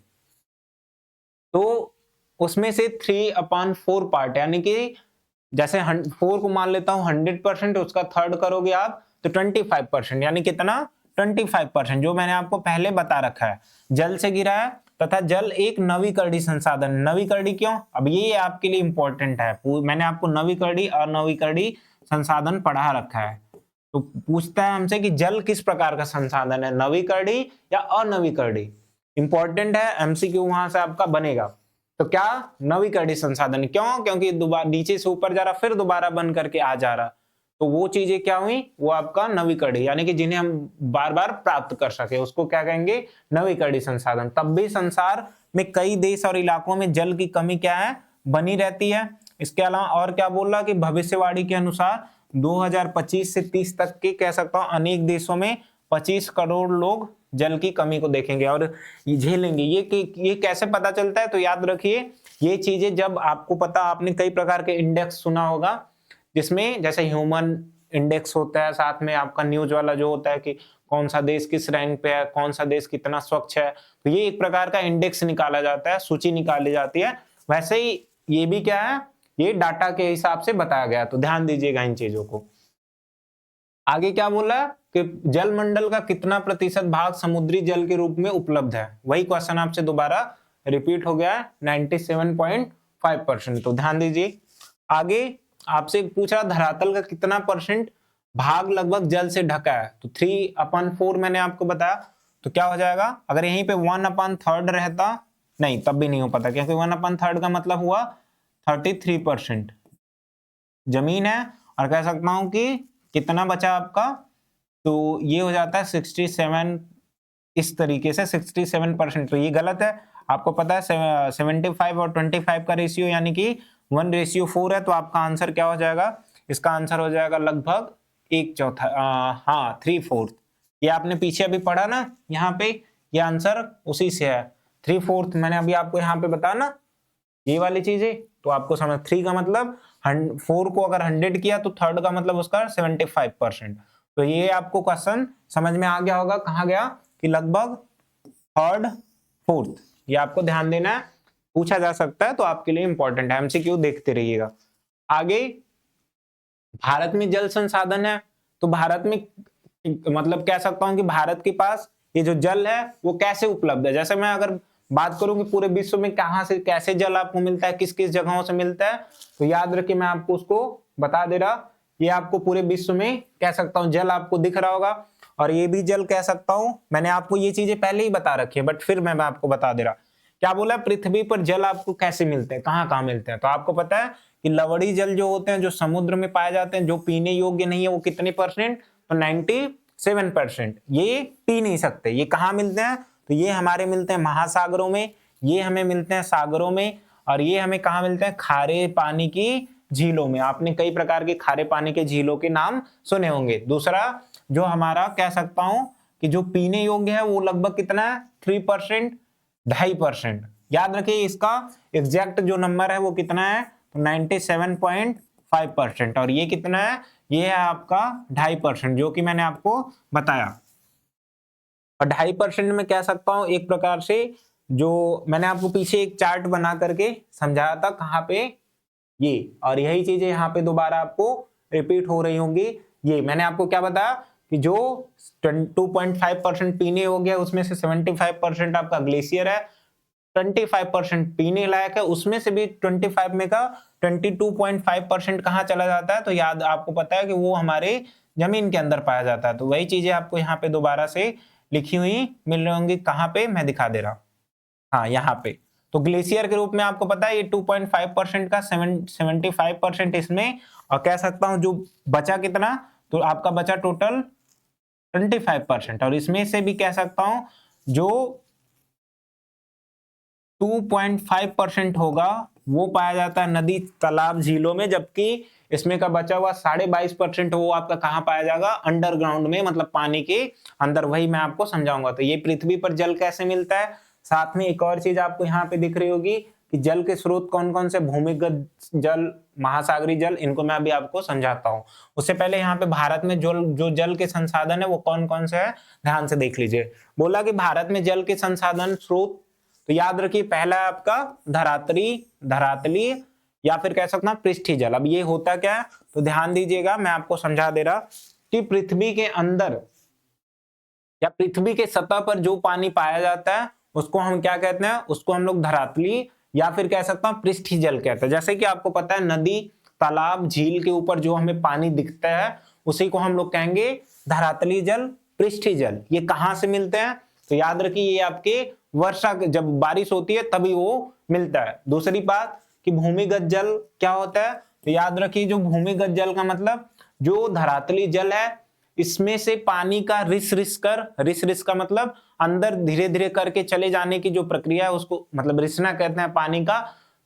तो उसमें से 3/4 पार्ट, यानी कि जैसे 4 को मान लेता हूं 100%, उसका थर्ड करोगे आप तो 25%, यानी कितना, 25%, जो मैंने आपको पहले बता रखा है, जल से गिरा है। तथा जल एक नवीकरणीय संसाधन। नवीकरणीय क्यों, अब ये आपके लिए इंपॉर्टेंट है। मैंने आपको नवीकरणीय और अनवीकरणीय संसाधन पढ़ा रखा है। तो पूछता है हमसे कि जल किस प्रकार का संसाधन है, नवीकरणीय या अनवीकरणीय। इंपॉर्टेंट है, एमसीक्यू वहां से आपका बनेगा। तो क्या, नवीकरणीय संसाधन। क्यों, क्योंकि दोबारा नीचे से ऊपर जा रहा, फिर दोबारा बन करके आ जा रहा, तो वो चीजें क्या हुई, वो आपका नवीकरणीय, यानी कि जिन्हें हम बार बार प्राप्त कर सके, उसको क्या कहेंगे, नवीकरणीय संसाधन। तब भी संसार में कई देश और इलाकों में जल की कमी क्या है, बनी रहती है। इसके अलावा और क्या बोल रहा कि भविष्यवाणी के अनुसार 2025 से 30 तक के, कह सकता हूं, अनेक देशों में 25 करोड़ लोग जल की कमी को देखेंगे और झेलेंगे। ये कैसे पता चलता है, तो याद रखिए ये चीजें जब आपको पता, आपने कई प्रकार के इंडेक्स सुना होगा, जिसमें जैसे ह्यूमन इंडेक्स होता है, साथ में आपका न्यूज वाला जो होता है कि कौन सा देश किस रैंक पे है, कौन सा देश कितना स्वच्छ है, तो ये एक प्रकार का इंडेक्स निकाला जाता है, सूची निकाली जाती है। वैसे ही ये भी क्या है, ये डाटा के हिसाब से बताया गया, तो ध्यान दीजिएगा इन चीजों को। आगे क्या बोला कि जल मंडल का कितना प्रतिशत भाग समुद्री जल के रूप में उपलब्ध है। वही क्वेश्चन आपसे दोबारा रिपीट हो गया है, 97.5%। तो ध्यान दीजिए। आगे आपसे पूछ रहा धरातल का कितना परसेंट भाग लगभग जल से ढका है, तो 3/4 मैंने आपको बताया। तो क्या हो जाएगा, अगर यहीं पे 1/3 रहता, नहीं तब भी नहीं हो पाता, क्योंकि 1/3 का मतलब हुआ 33% जमीन है। और कह सकता हूं कि कितना बचा आपका, तो ये हो जाता है 67, इस तरीके से 67%। तो ये गलत है, आपको पता है 75 और 25 का रेशियो यानी कि 1:4 है। तो आपका आंसर क्या हो जाएगा, इसका आंसर हो जाएगा लगभग 1/4, हाँ 3/4। ये आपने पीछे अभी पढ़ा ना, यहाँ पे ये आंसर उसी से है, 3/4। मैंने अभी आपको यहाँ पे बताया ना ये वाली चीजें, तो आपको समझ, 3 का मतलब 4 को अगर 100 किया तो थर्ड का मतलब उसका 75%। तो ये आपको क्वेश्चन समझ में आ गया होगा, कहाँ गया कि लगभग थर्ड फोर्थ, ये आपको ध्यान देना है, पूछा जा सकता है, तो आपके लिए इंपॉर्टेंट है, एमसीक्यू देखते रहिएगा। आगे भारत में जल संसाधन है, तो भारत में मतलब कह सकता हूं कि भारत के पास ये जो जल है वो कैसे उपलब्ध है। जैसे मैं अगर बात करूं कि पूरे विश्व में कहां से कैसे जल आपको मिलता है, किस किस जगहों से मिलता है, तो याद रखिए मैं आपको उसको बता दे रहा। ये आपको पूरे विश्व में कह सकता हूं जल आपको दिख रहा होगा, और ये भी जल कह सकता हूं, मैंने आपको ये चीजें पहले ही बता रखी है, बट फिर मैं आपको बता दे रहा। क्या बोला, पृथ्वी पर जल आपको कैसे मिलते हैं, कहाँ कहाँ मिलते हैं, तो आपको पता है कि लवड़ी जल जो होते हैं, जो समुद्र में पाए जाते हैं, जो पीने योग्य नहीं है, वो कितने परसेंट, तो 97%। ये पी नहीं सकते। ये कहाँ मिलते हैं, तो ये हमारे मिलते हैं महासागरों में, ये हमें मिलते हैं सागरों में, और ये हमें कहाँ मिलते हैं, खारे पानी की झीलों में। आपने कई प्रकार के खारे पानी के झीलों के नाम सुने होंगे। दूसरा जो हमारा कह सकता हूं कि जो पीने योग्य है वो लगभग कितना है, 3%, 2.5%। याद रखिए इसका एग्जैक्ट जो नंबर है वो कितना है, तो 97.5%। और ये कितना है, ये है आपका 2.5%, जो कि मैंने आपको बताया। और 2.5% में कह सकता हूं एक प्रकार से जो मैंने आपको पीछे एक चार्ट बना करके समझाया था कहाँ पे ये, और यही चीजें यहाँ पे दोबारा आपको रिपीट हो रही होंगी। ये मैंने आपको क्या बताया कि जो 2.5% पीने हो गया उसमें से 75% आपका ग्लेशियर है, 25% पीने लायक है, उसमें से भी 25 में का 22.5% कहाँ चला जाता है, तो याद आपको पता है कि वो हमारे जमीन के अंदर पाया जाता है। तो वही चीजें आपको यहाँ पे दोबारा से लिखी हुई मिल रही होंगी। कहाँ पे मैं दिखा दे रहा हूँ, हाँ यहाँ पे। तो ग्लेशियर के रूप में आपको पता है ये 2.5% का 75% इसमें, और कह सकता हूं जो बचा कितना, तो आपका बचा टोटल 25%, और इसमें से भी कह सकता हूं जो 2.5% होगा वो पाया जाता है नदी तालाब झीलों में, जबकि इसमें का बचा हुआ 22.5% वो आपका कहाँ पाया जाएगा, अंडरग्राउंड में, मतलब पानी के अंदर। वही मैं आपको समझाऊंगा। तो ये पृथ्वी पर जल कैसे मिलता है, साथ में एक और चीज आपको यहाँ पे दिख रही होगी कि जल के स्रोत कौन कौन से, भूमिगत जल, महासागरीय जल, इनको मैं अभी आपको समझाता हूँ। उससे पहले यहाँ पे भारत में जो जल के संसाधन है वो कौन कौन से है, ध्यान से देख लीजिए। बोला कि भारत में जल के संसाधन स्रोत, तो याद रखिए पहला है आपका धरातली या फिर कह सकता हूं पृष्ठीय जल। अब ये होता क्या है, तो ध्यान दीजिएगा, मैं आपको समझा दे रहा कि पृथ्वी के अंदर या पृथ्वी के सतह पर जो पानी पाया जाता है उसको हम क्या कहते हैं, उसको हम लोग धरातली या फिर कह सकता हूं पृष्ठीय जल कहते हैं। जैसे कि आपको पता है नदी, तालाब, झील के ऊपर जो हमें पानी दिखता है उसी को हम लोग कहेंगे धरातली जल, पृष्ठीय जल। ये कहां से मिलते हैं, तो याद रखिए ये आपके वर्षा, जब बारिश होती है तभी वो मिलता है। दूसरी बात कि भूमिगत जल क्या होता है, तो याद रखिए जो भूमिगत जल का मतलब जो धरातली जल है इसमें से पानी का रिस का मतलब अंदर धीरे धीरे करके चले जाने की जो प्रक्रिया है उसको मतलब रिसना कहते हैं पानी का।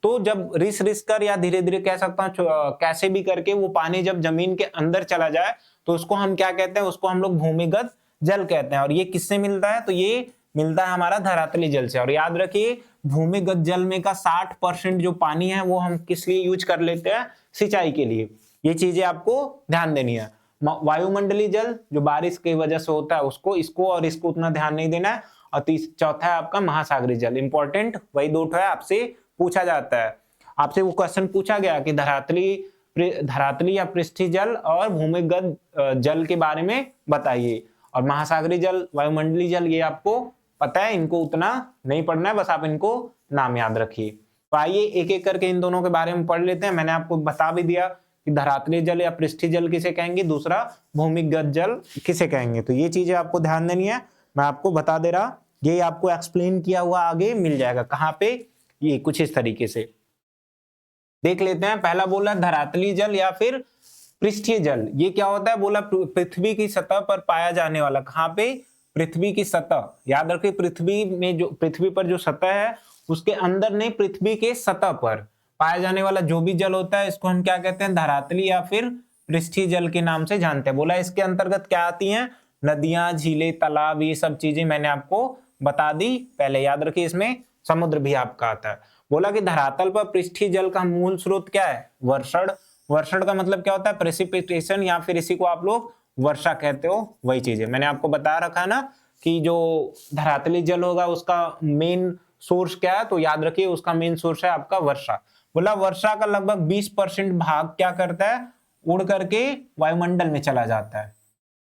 तो जब रिस कर या धीरे धीरे कह सकता हूं कैसे भी करके वो पानी जब जमीन के अंदर चला जाए तो उसको हम क्या कहते हैं, उसको हम लोग भूमिगत जल कहते हैं। और ये किससे मिलता है, तो ये मिलता है हमारा धरातली जल से। और याद रखिए भूमिगत जल में का 60% जो पानी है वो हम किस लिए यूज कर लेते हैं, सिंचाई के लिए। ये चीजें आपको ध्यान देनी है। वायुमंडलीय जल जो बारिश की वजह से होता है उसको, इसको और इसको उतना ध्यान नहीं देना है। और चौथा है आपका महासागरीय जल, इंपॉर्टेंट वही दो है, आपसे पूछा जाता है। आपसे वो क्वेश्चन पूछा गया कि धरातली या पृष्ठीय जल और भूमिगत जल के बारे में बताइए। और महासागरीय जल, वायुमंडलीय जल ये आपको पता है, इनको उतना नहीं पढ़ना है, बस आप इनको नाम याद रखिए। तो आइए एक एक करके इन दोनों के बारे में पढ़ लेते हैं। मैंने आपको बता भी दिया कि धरातलीय जल या पृष्ठीय जल किसे कहेंगे, दूसरा भूमिगत जल किसे कहेंगे। तो ये चीजें आपको ध्यान देनी है, मैं आपको बता दे रहा, ये आपको एक्सप्लेन किया हुआ आगे मिल जाएगा। कहाँ पे, ये कुछ इस तरीके से देख लेते हैं। पहला बोला धरातलीय जल या फिर पृष्ठीय जल, ये क्या होता है, बोला पृथ्वी की सतह पर पाया जाने वाला। कहाँ पे, पृथ्वी की सतह, याद रखिए पृथ्वी में जो पृथ्वी पर जो सतह है उसके अंदर नहीं, पृथ्वी के सतह पर पाया जाने वाला जो भी जल होता है इसको हम क्या कहते हैं, धरातली या फिर पृष्ठीय जल के नाम से जानते हैं। बोला इसके अंतर्गत क्या आती हैं, नदियां, झीलें, तालाब, ये सब चीजें मैंने आपको बता दी पहले। याद रखिए इसमें समुद्र भी आपका आता है। बोला कि धरातल पर पृष्ठीय जल का मूल स्रोत क्या है, वर्षण। वर्षण का मतलब क्या होता है, प्रेसिपिटेशन, या फिर इसी को आप लोग वर्षा कहते हो। वही चीजें मैंने आपको बता रखा है ना कि जो धरातली जल होगा उसका मेन सोर्स क्या है, तो याद रखिए उसका मेन सोर्स है आपका वर्षा। बोला वर्षा का लगभग 20% भाग क्या करता है, उड़ करके वायुमंडल में चला जाता है,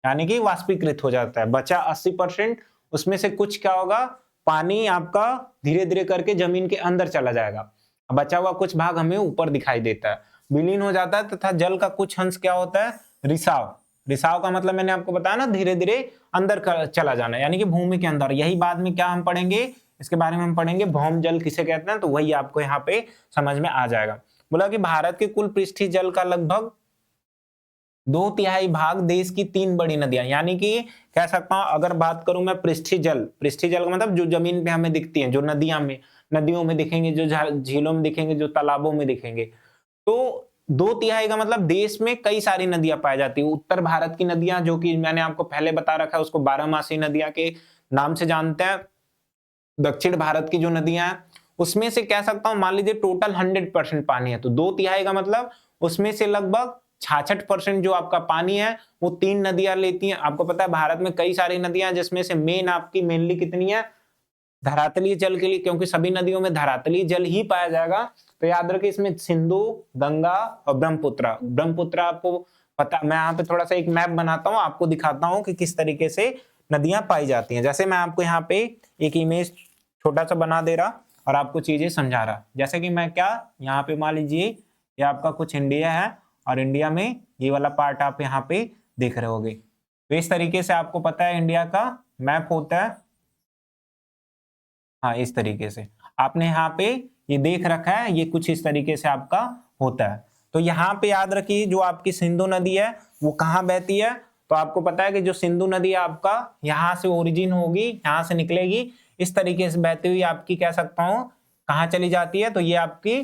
यानी कि वाष्पीकृत हो जाता है। बचा 80%, उसमें से कुछ क्या होगा, पानी आपका धीरे धीरे करके जमीन के अंदर चला जाएगा। बचा हुआ कुछ भाग हमें ऊपर दिखाई देता है, विलीन हो जाता है। तथा जल का कुछ अंश क्या होता है, रिसाव। रिसाव का मतलब मैंने आपको बताया ना, धीरे धीरे अंदर चला जाना, यानी कि भूमि के अंदर। यही बाद में क्या हम पढ़ेंगे, इसके बारे में हम पढ़ेंगे भौम जल किसे कहते हैं, तो वही आपको यहाँ पे समझ में आ जाएगा। बोला कि भारत के कुल पृष्ठीय जल का लगभग 2/3 भाग देश की 3 बड़ी नदियां, यानी कि कह सकता हूं अगर बात करूं मैं पृष्ठीय जल का मतलब जो जमीन पे हमें दिखती हैं, जो नदियों में दिखेंगे, जो झीलों में दिखेंगे, जो तालाबों में दिखेंगे। तो 2/3 का मतलब देश में कई सारी नदियां पाई जाती है। उत्तर भारत की नदियां जो कि मैंने आपको पहले बता रखा है उसको 12मासी नदियां के नाम से जानते हैं। दक्षिण भारत की जो नदियां हैं उसमें से कह सकता हूं मान लीजिए टोटल 100% पानी है, तो 2/3 का मतलब उसमें से लगभग 66% जो आपका पानी है वो 3 नदियां लेती हैं। आपको पता है भारत में कई सारी नदियां जिसमें से मेनली कितनी है, धरातलीय जल के लिए, क्योंकि सभी नदियों में धरातलीय जल ही पाया जाएगा, तो याद रखिए इसमें सिंधु, गंगा और ब्रह्मपुत्र। ब्रह्मपुत्र आपको पता, मैं यहाँ पे थोड़ा सा एक मैप बनाता हूँ, आपको दिखाता हूँ कि किस तरीके से नदियां पाई जाती हैं। जैसे मैं आपको यहाँ पे एक इमेज छोटा सा बना दे रहा और आपको चीजें समझा रहा। जैसे कि मैं क्या यहाँ पे मान लीजिए ये आपका कुछ इंडिया है और इंडिया में ये वाला पार्ट आप यहाँ पे देख रहे होगे। तो इस तरीके से आपको पता है इंडिया का मैप होता है, हाँ इस तरीके से आपने यहाँ पे ये देख रखा है, ये कुछ इस तरीके से आपका होता है। तो यहाँ पे याद रखिए जो आपकी सिंधु नदी है वो कहाँ बहती है, तो आपको पता है कि जो सिंधु नदी है आपका यहाँ से ओरिजिन होगी, यहाँ से निकलेगी, इस तरीके से बहती हुई आपकी कह सकता हूँ कहाँ चली जाती है, तो ये आपकी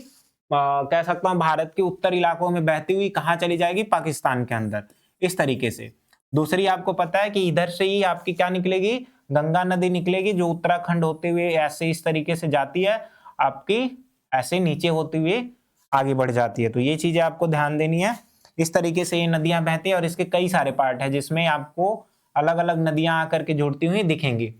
कह सकता हूँ भारत के उत्तर इलाकों में बहती हुई कहाँ चली जाएगी, पाकिस्तान के अंदर, इस तरीके से। दूसरी आपको पता है कि इधर से ही आपकी क्या निकलेगी, गंगा नदी निकलेगी, जो उत्तराखंड होते हुए ऐसे इस तरीके से जाती है, आपकी ऐसे नीचे होते हुए आगे बढ़ जाती है। तो ये चीजें आपको ध्यान देनी है। इस तरीके से ये नदियां बहती है और इसके कई सारे पार्ट है जिसमें आपको अलग अलग नदियां आकर के जुड़ती हुई दिखेंगी।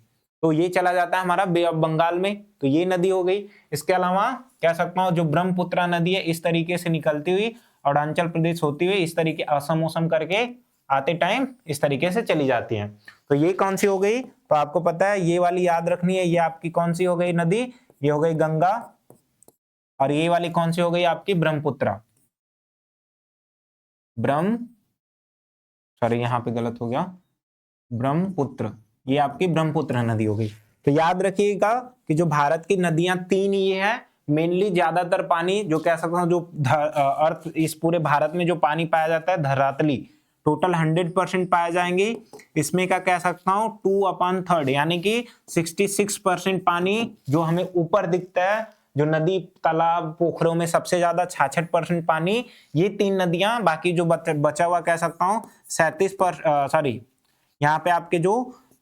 तो ये चला जाता है हमारा बे ऑफ बंगाल में, तो ये नदी हो गई। इसके अलावा कह सकता हूँ जो ब्रह्मपुत्र नदी है इस तरीके से निकलती हुई अरुणाचल प्रदेश होती हुई इस तरीके असम मौसम करके आते टाइम इस तरीके से चली जाती हैं। तो ये कौन सी हो गई, तो आपको पता है ये वाली याद रखनी है, ये आपकी कौन सी हो गई नदी, ये हो गई गंगा, और ये वाली कौन सी हो गई आपकी ब्रह्मपुत्र, सॉरी यहाँ पे गलत हो गया, ब्रह्मपुत्र, ये आपकी ब्रह्मपुत्र नदी हो गई। तो याद रखिएगा कि जो भारत की नदियां तीन ये है, मेनली ज्यादातर पानी जो कह सकता हूँ जो अर्थ इस पूरे भारत में जो पानी पाया जाता है धरातली टोटल 100% पाए जाएंगे। इसमें क्या कह सकता हूँ 2/3 यानी कि 66% पानी जो हमें ऊपर दिखता है, जो नदी तालाब पोखरों में सबसे ज्यादा 66% पानी ये तीन नदियां, बाकी जो बचा हुआ कह सकता हूँ 37% यहाँ पे आपके जो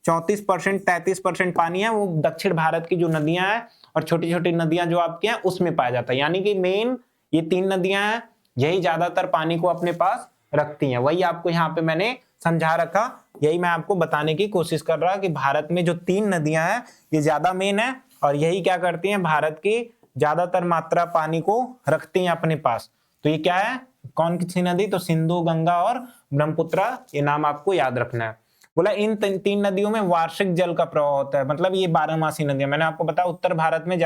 34% 33% पानी है वो दक्षिण भारत की जो नदियां हैं और छोटी छोटी नदियां जो आपकी हैं उसमें पाया जाता है। यानी कि मेन ये तीन नदियां हैं, यही ज्यादातर पानी को अपने पास रखती हैं। वही आपको यहाँ पे मैंने समझा रखा, यही मैं आपको बताने की कोशिश कर रहा कि भारत में जो तीन नदियां हैं ये ज्यादा मेन है और यही क्या करती हैं भारत की ज्यादातर मात्रा पानी को रखती हैं अपने पास। तो ये क्या है, कौन सी नदी, तो सिंधु, गंगा और ब्रह्मपुत्र, ये नाम आपको याद रखना है। बोला इन तीन नदियों में वार्षिक जल का प्रवाह होता है, मतलब ये 12मासी नदियां। मैंने आपको बताया उत्तर भारत में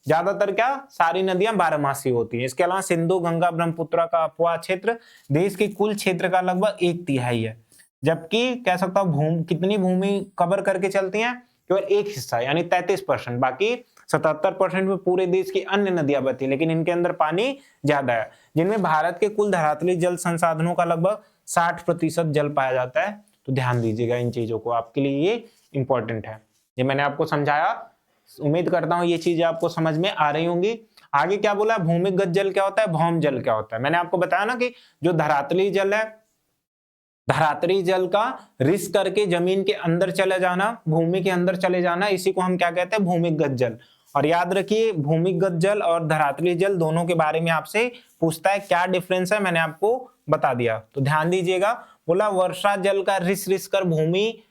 ज्यादातर क्या सारी नदियां 12मासी होती हैं। इसके अलावा सिंधु, गंगा, ब्रह्मपुत्र का अपवाह क्षेत्र देश के कुल क्षेत्र का लगभग 1/3 है, जबकि कह सकता हूँ कितनी भूमि कवर करके चलती हैं, केवल एक हिस्सा यानी 33%, बाकी 77% में पूरे देश की अन्य नदियां बहती हैं, लेकिन इनके अंदर पानी ज्यादा है, जिनमें भारत के कुल धरातली जल संसाधनों का लगभग 60% जल पाया जाता है। तो ध्यान दीजिएगा इन चीजों को, आपके लिए ये इंपॉर्टेंट है। ये मैंने आपको समझाया, उम्मीद करता हूँ ये चीजें आपको समझ में आ रही होंगी। आगे क्या बोला, भूमिगत जल क्या होता है, भौम जल क्या होता है। मैंने आपको बताया ना कि जो धरातली जल है, धरातली जल का रिस करके जमीन के अंदर चले जाना, भूमि के अंदर चले जाना, इसी को हम क्या कहते हैं, भूमिगत जल। और याद रखिए भूमिगत जल और धरातली जल दोनों के बारे में आपसे पूछता है, क्या डिफरेंस है मैंने आपको बता दिया। तो ध्यान दीजिएगा, बोला वर्षा जल का रिस कर भूमि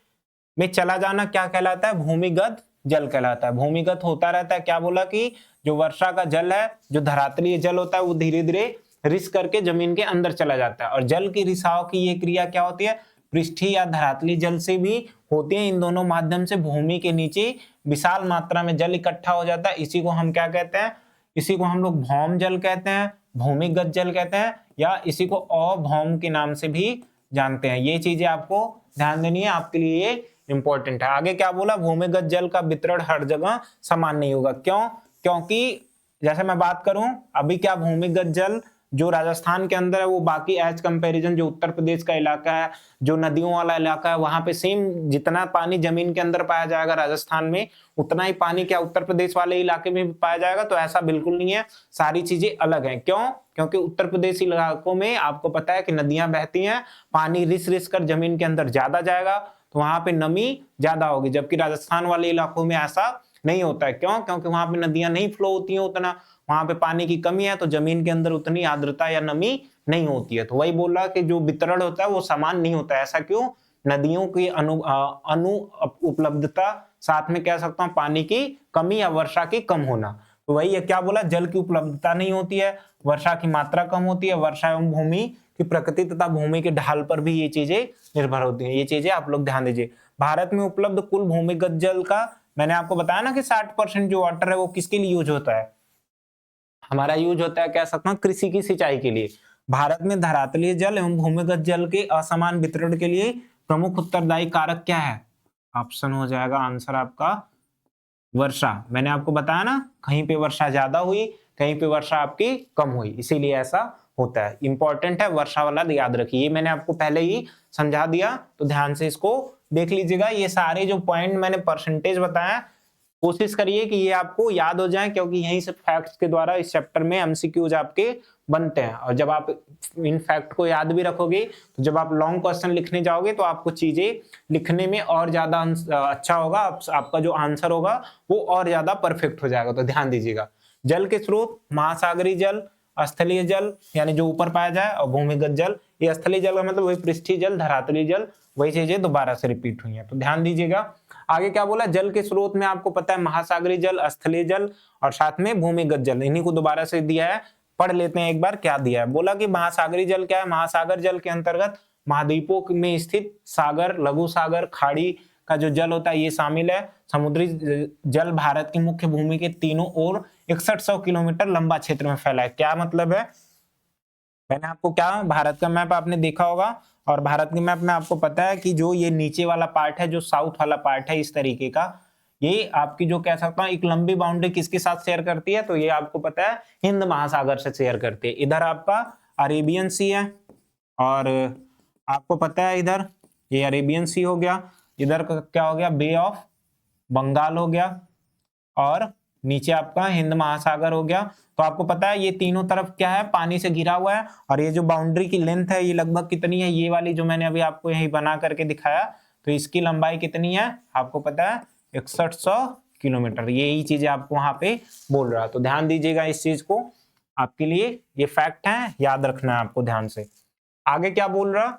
में चला जाना क्या कहलाता है, भूमिगत जल कहलाता है। भूमिगत होता रहता है, क्या बोला कि जो वर्षा का जल है, जो धरातलीय जल होता है वो धीरे धीरे रिस करके जमीन के अंदर चला जाता है। और जल की रिसाव की ये क्रिया क्या होती है, पृष्ठीय या धरातलीय जल से भी होती है। इन दोनों माध्यम से भूमि के नीचे विशाल मात्रा में जल इकट्ठा हो जाता है। इसी को हम क्या कहते हैं, इसी को हम लोग भौम जल कहते हैं, भूमिगत जल कहते हैं, या इसी को अभौम के नाम से भी जानते हैं। ये चीजें आपको ध्यान देनी है, आपके लिए ये इंपॉर्टेंट है। आगे क्या बोला, भूमिगत जल का वितरण हर जगह समान नहीं होगा। क्यों, क्योंकि जैसे मैं बात करूं अभी क्या भूमिगत जल जो राजस्थान के अंदर है वो बाकी एज कंपैरिजन जो उत्तर प्रदेश का इलाका है, जो नदियों वाला इलाका है, वहां पे सेम जितना पानी जमीन के अंदर पाया जाएगा राजस्थान में, उतना ही पानी क्या उत्तर प्रदेश वाले इलाके में भी पाया जाएगा। तो ऐसा बिल्कुल नहीं है, सारी चीजें अलग हैं। क्यों, क्योंकि उत्तर प्रदेश इलाकों में आपको पता है कि नदियां बहती हैं, पानी रिस कर जमीन के अंदर ज्यादा जाएगा, तो वहां पे नमी ज्यादा होगी, जबकि राजस्थान वाले इलाकों में ऐसा नहीं होता है। क्यों, क्योंकि वहां पे नदियां नहीं फ्लो होती हैं उतना, वहां पे पानी की कमी है, तो जमीन के अंदर उतनी आर्द्रता या नमी नहीं होती है। तो वही बोल रहा कि जो वितरण होता है वो समान नहीं होता है। ऐसा क्यों, नदियों की अनु उपलब्धता, साथ में कह सकता हूँ पानी की कमी या वर्षा की कम होना। तो वही है, क्या बोला, जल की उपलब्धता नहीं होती है, वर्षा की मात्रा कम होती है, वर्षा एवं भूमि की प्रकृति तथा भूमि के ढाल पर भी ये चीजें निर्भर होती हैं। ये चीजें आप लोग ध्यान दीजिए। भारत में उपलब्ध कुल भूमिगत जल का मैंने आपको बताया ना कि 60% जो वाटर है वो किसके लिए यूज होता है, हमारा यूज होता है कह सकता हूँ कृषि की सिंचाई के लिए। भारत में धरातलीय जल एवं भूमिगत जल के असमान वितरण के लिए प्रमुख उत्तरदायी कारक क्या है? ऑप्शन हो जाएगा आंसर आपका वर्षा। मैंने आपको बताया ना, कहीं पे वर्षा ज्यादा हुई, कहीं पे वर्षा आपकी कम हुई, इसीलिए ऐसा होता है। इंपॉर्टेंट है, वर्षा वाला याद रखिए, ये मैंने आपको पहले ही समझा दिया, तो ध्यान से इसको देख लीजिएगा। ये सारे जो पॉइंट मैंने परसेंटेज बताया, कोशिश करिए कि ये आपको याद हो जाए, क्योंकि यहीं से फैक्ट्स के द्वारा इस चैप्टर में एमसीक्यूज आपके बनते हैं। और जब आप इन फैक्ट को याद भी रखोगे, तो जब आप लॉन्ग क्वेश्चन लिखने जाओगे तो आपको चीजें लिखने में और ज्यादा अच्छा होगा, आपका जो आंसर होगा वो और ज्यादा परफेक्ट हो जाएगा। तो ध्यान दीजिएगा। जल के स्रोत, महासागरीय जल, स्थलीय जल यानी जो ऊपर पाया जाए, और भूमिगत जल। ये स्थलीय जल का मतलब वही पृष्ठीय जल, धरातलीय जल, वही चीजें दोबारा से रिपीट हुई है, तो ध्यान दीजिएगा। आगे क्या बोला, जल के स्रोत में आपको पता है महासागरीय जल, स्थलीय जल और साथ में भूमिगत जल, इन्हीं को दोबारा से दिया है, पढ़ लेते हैं एक बार क्या दिया है। बोला कि महासागरीय जल क्या है, महासागर जल के अंतर्गत महाद्वीपों में स्थित सागर, लघु सागर, खाड़ी का जो जल होता है ये शामिल है। समुद्री जल भारत की मुख्य भूमि के तीनों ओर 6100 किलोमीटर लंबा क्षेत्र में फैला है। क्या मतलब है, मैंने आपको क्या, भारत का मैप आपने देखा होगा, और भारत के मैप में आपको पता है कि जो ये नीचे वाला पार्ट है, जो साउथ वाला पार्ट है इस तरीके का, ये आपकी जो कह सकता हूँ एक लंबी बाउंड्री किसके साथ शेयर करती है, तो ये आपको पता है हिंद महासागर से शेयर करती है। इधर आपका अरेबियन सी है, और आपको पता है इधर ये अरेबियन सी हो गया, इधर क्या हो गया, बे ऑफ बंगाल हो गया, और नीचे आपका हिंद महासागर हो गया। तो आपको पता है ये तीनों तरफ क्या है, पानी से घिरा हुआ है। और ये जो बाउंड्री की लेंथ है ये लगभग कितनी है, ये वाली जो मैंने अभी आपको यही बना करके दिखाया, तो इसकी लंबाई कितनी है आपको पता है, 6100 किलोमीटर। यही चीजें आपको वहां पे बोल रहा है, तो ध्यान दीजिएगा इस चीज को, आपके लिए ये फैक्ट है, याद रखना है आपको ध्यान से। आगे क्या बोल रहा,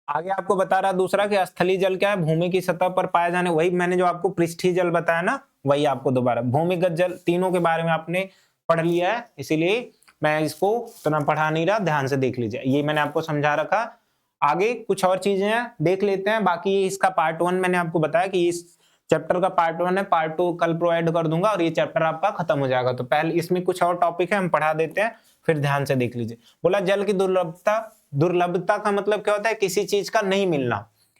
आगे आपको बता रहा दूसरा कि स्थलीय जल क्या है, भूमि की सतह पर पाए जाने, वही मैंने जो आपको पृष्ठीय जल बताया ना, वही आपको दोबारा भूमिगत जल, तीनों के बारे में आपने पढ़ लिया है, इसीलिए मैं इसको इतना पढ़ा नहीं रहा, ध्यान से देख लीजिए, ये मैंने आपको समझा रखा। आगे कुछ और चीजें हैं देख लेते हैं। बाकी इसका पार्ट 1 मैंने आपको बताया कि इस चैप्टर का पार्ट 1 है, पार्ट 2 कल प्रोवाइड कर दूंगा, और ये चैप्टर आपका खत्म हो जाएगा। तो पहले इसमें कुछ और टॉपिक है, हम पढ़ा देते हैं, फिर ध्यान से देख लीजिए। बोला जल की दुर्लभता, दुर्लभता का मतलब क्या होता है, किसी चीज का नहीं मिलना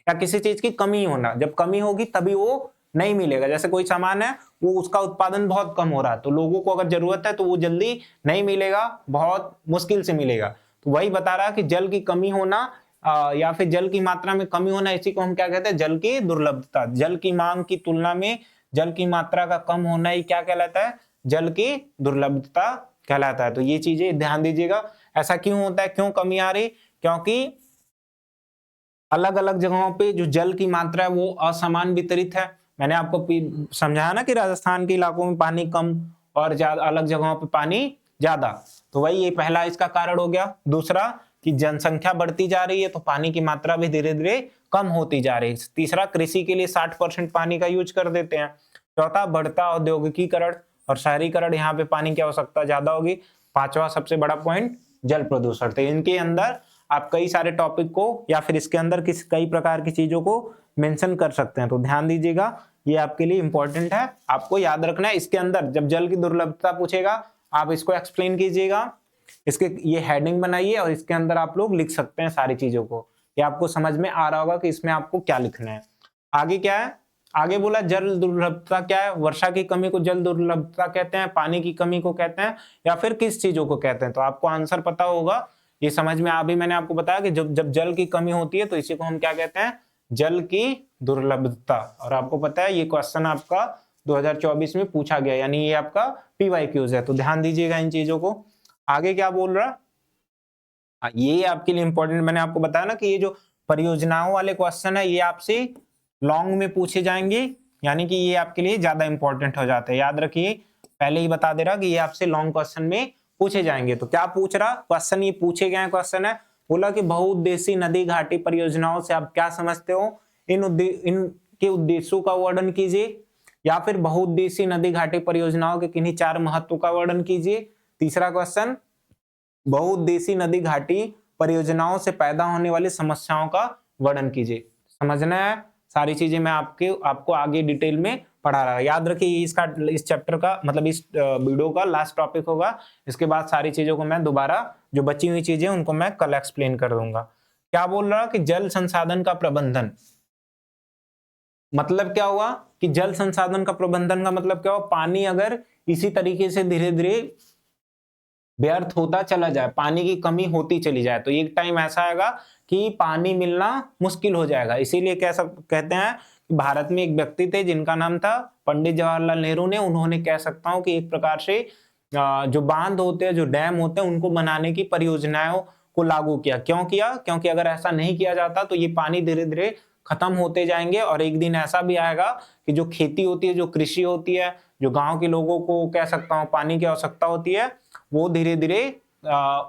या किसी चीज की कमी होना। जब कमी होगी तभी वो नहीं मिलेगा। जैसे कोई सामान है, वो उसका उत्पादन बहुत कम हो रहा है, तो लोगों को अगर जरूरत है तो वो जल्दी नहीं मिलेगा, बहुत मुश्किल से मिलेगा। तो वही बता रहा है कि जल की कमी होना या फिर जल की मात्रा में कमी होना, इसी को हम क्या कहते हैं, जल की दुर्लभता। जल की मांग की तुलना में जल की मात्रा का कम होना ही क्या कहलाता है, जल की दुर्लभता कहलाता है। तो ये चीजें ध्यान दीजिएगा। ऐसा क्यों होता है, क्यों कमी आ रही, क्योंकि अलग अलग जगहों पे जो जल की मात्रा है वो असमान वितरित है। मैंने आपको समझाया ना कि राजस्थान के इलाकों में पानी कम और ज्यादा, अलग जगहों पे पानी ज्यादा। तो वही ये पहला इसका कारण हो गया। दूसरा कि जनसंख्या बढ़ती जा रही है, तो पानी की मात्रा भी धीरे धीरे कम होती जा रही है। तीसरा, कृषि के लिए 60% पानी का यूज कर देते हैं। चौथा, बढ़ता औद्योगिकीकरण और शहरीकरण, यहाँ पे पानी की आवश्यकता ज्यादा होगी। पांचवा सबसे बड़ा पॉइंट, जल प्रदूषण। तो इनके अंदर आप कई सारे टॉपिक को या फिर इसके अंदर कई प्रकार की चीजों को मेंशन कर सकते हैं। तो ध्यान दीजिएगा, ये आपके लिए इंपॉर्टेंट है, आपको याद रखना है। इसके अंदर जब जल की दुर्लभता पूछेगा, आप इसको एक्सप्लेन कीजिएगा, इसके ये हेडिंग बनाइए और इसके अंदर आप लोग लिख सकते हैं सारी चीजों को। ये आपको समझ में आ रहा होगा कि इसमें आपको क्या लिखना है। आगे क्या है, आगे बोला जल दुर्लभता क्या है, वर्षा की कमी को जल दुर्लभता कहते हैं, पानी की कमी को कहते हैं, या फिर किस चीजों को कहते हैं। तो आपको आंसर पता होगा, ये समझ में अभी मैंने आपको बताया कि जब जल की कमी होती है तो इसी को हम क्या कहते हैं, जल की दुर्लभता। और आपको पता है ये क्वेश्चन आपका 2024 में पूछा गया, यानी ये आपका PYQs है। तो ध्यान दीजिएगा इन चीजों को। आगे क्या बोल रहा, ये आपके लिए इंपॉर्टेंट, मैंने आपको बताया ना कि ये जो परियोजनाओं वाले क्वेश्चन है ये आपसे लॉन्ग में पूछे जाएंगे, यानी कि ये आपके लिए ज्यादा इंपॉर्टेंट हो जाते हैं। याद रखिए, पहले ही बता दे रहा कि ये आपसे लॉन्ग क्वेश्चन में पूछे जाएंगे। तो क्या पूछ रहा क्वेश्चन, ये पूछे गए क्वेश्चन है, बोला कि बहुउद्देशीय नदी घाटी परियोजनाओं से आप क्या समझते हो, इनके उद्देश्यों का वर्णन कीजिए, या फिर बहुउद्देशीय नदी घाटी परियोजनाओं के किन्हीं 4 महत्व का वर्णन कीजिए। तीसरा क्वेश्चन, बहुउद्देशीय नदी घाटी परियोजनाओं से पैदा होने वाली समस्याओं का वर्णन कीजिए। समझना है, सारी चीजें मैं आपको आगे डिटेल में पढ़ा रहा है। याद रखिए इस चैप्टर का मतलब इस वीडियो का लास्ट टॉपिक होगा। इसके बाद सारी चीजों को मैं दोबारा जो बची हुई चीजें उनको मैं कल एक्सप्लेन कर दूंगा। क्या बोल रहा कि जल संसाधन का प्रबंधन, मतलब क्या हुआ कि जल संसाधन का प्रबंधन का मतलब क्या हुआ, पानी अगर इसी तरीके से धीरे धीरे व्यर्थ होता चला जाए, पानी की कमी होती चली जाए, तो एक टाइम ऐसा आएगा कि पानी मिलना मुश्किल हो जाएगा। इसीलिए कहते हैं कि भारत में एक व्यक्ति थे जिनका नाम था पंडित जवाहरलाल नेहरू ने, उन्होंने कह सकता हूं कि एक प्रकार से जो बांध होते हैं, जो डैम होते हैं, उनको बनाने की परियोजनाओं को लागू किया। क्यों किया? क्योंकि अगर ऐसा नहीं किया जाता तो ये पानी धीरे धीरे खत्म होते जाएंगे और एक दिन ऐसा भी आएगा कि जो खेती होती है, जो कृषि होती है, जो गांव के लोगों को कह सकता हूँ पानी की आवश्यकता होती है, वो धीरे धीरे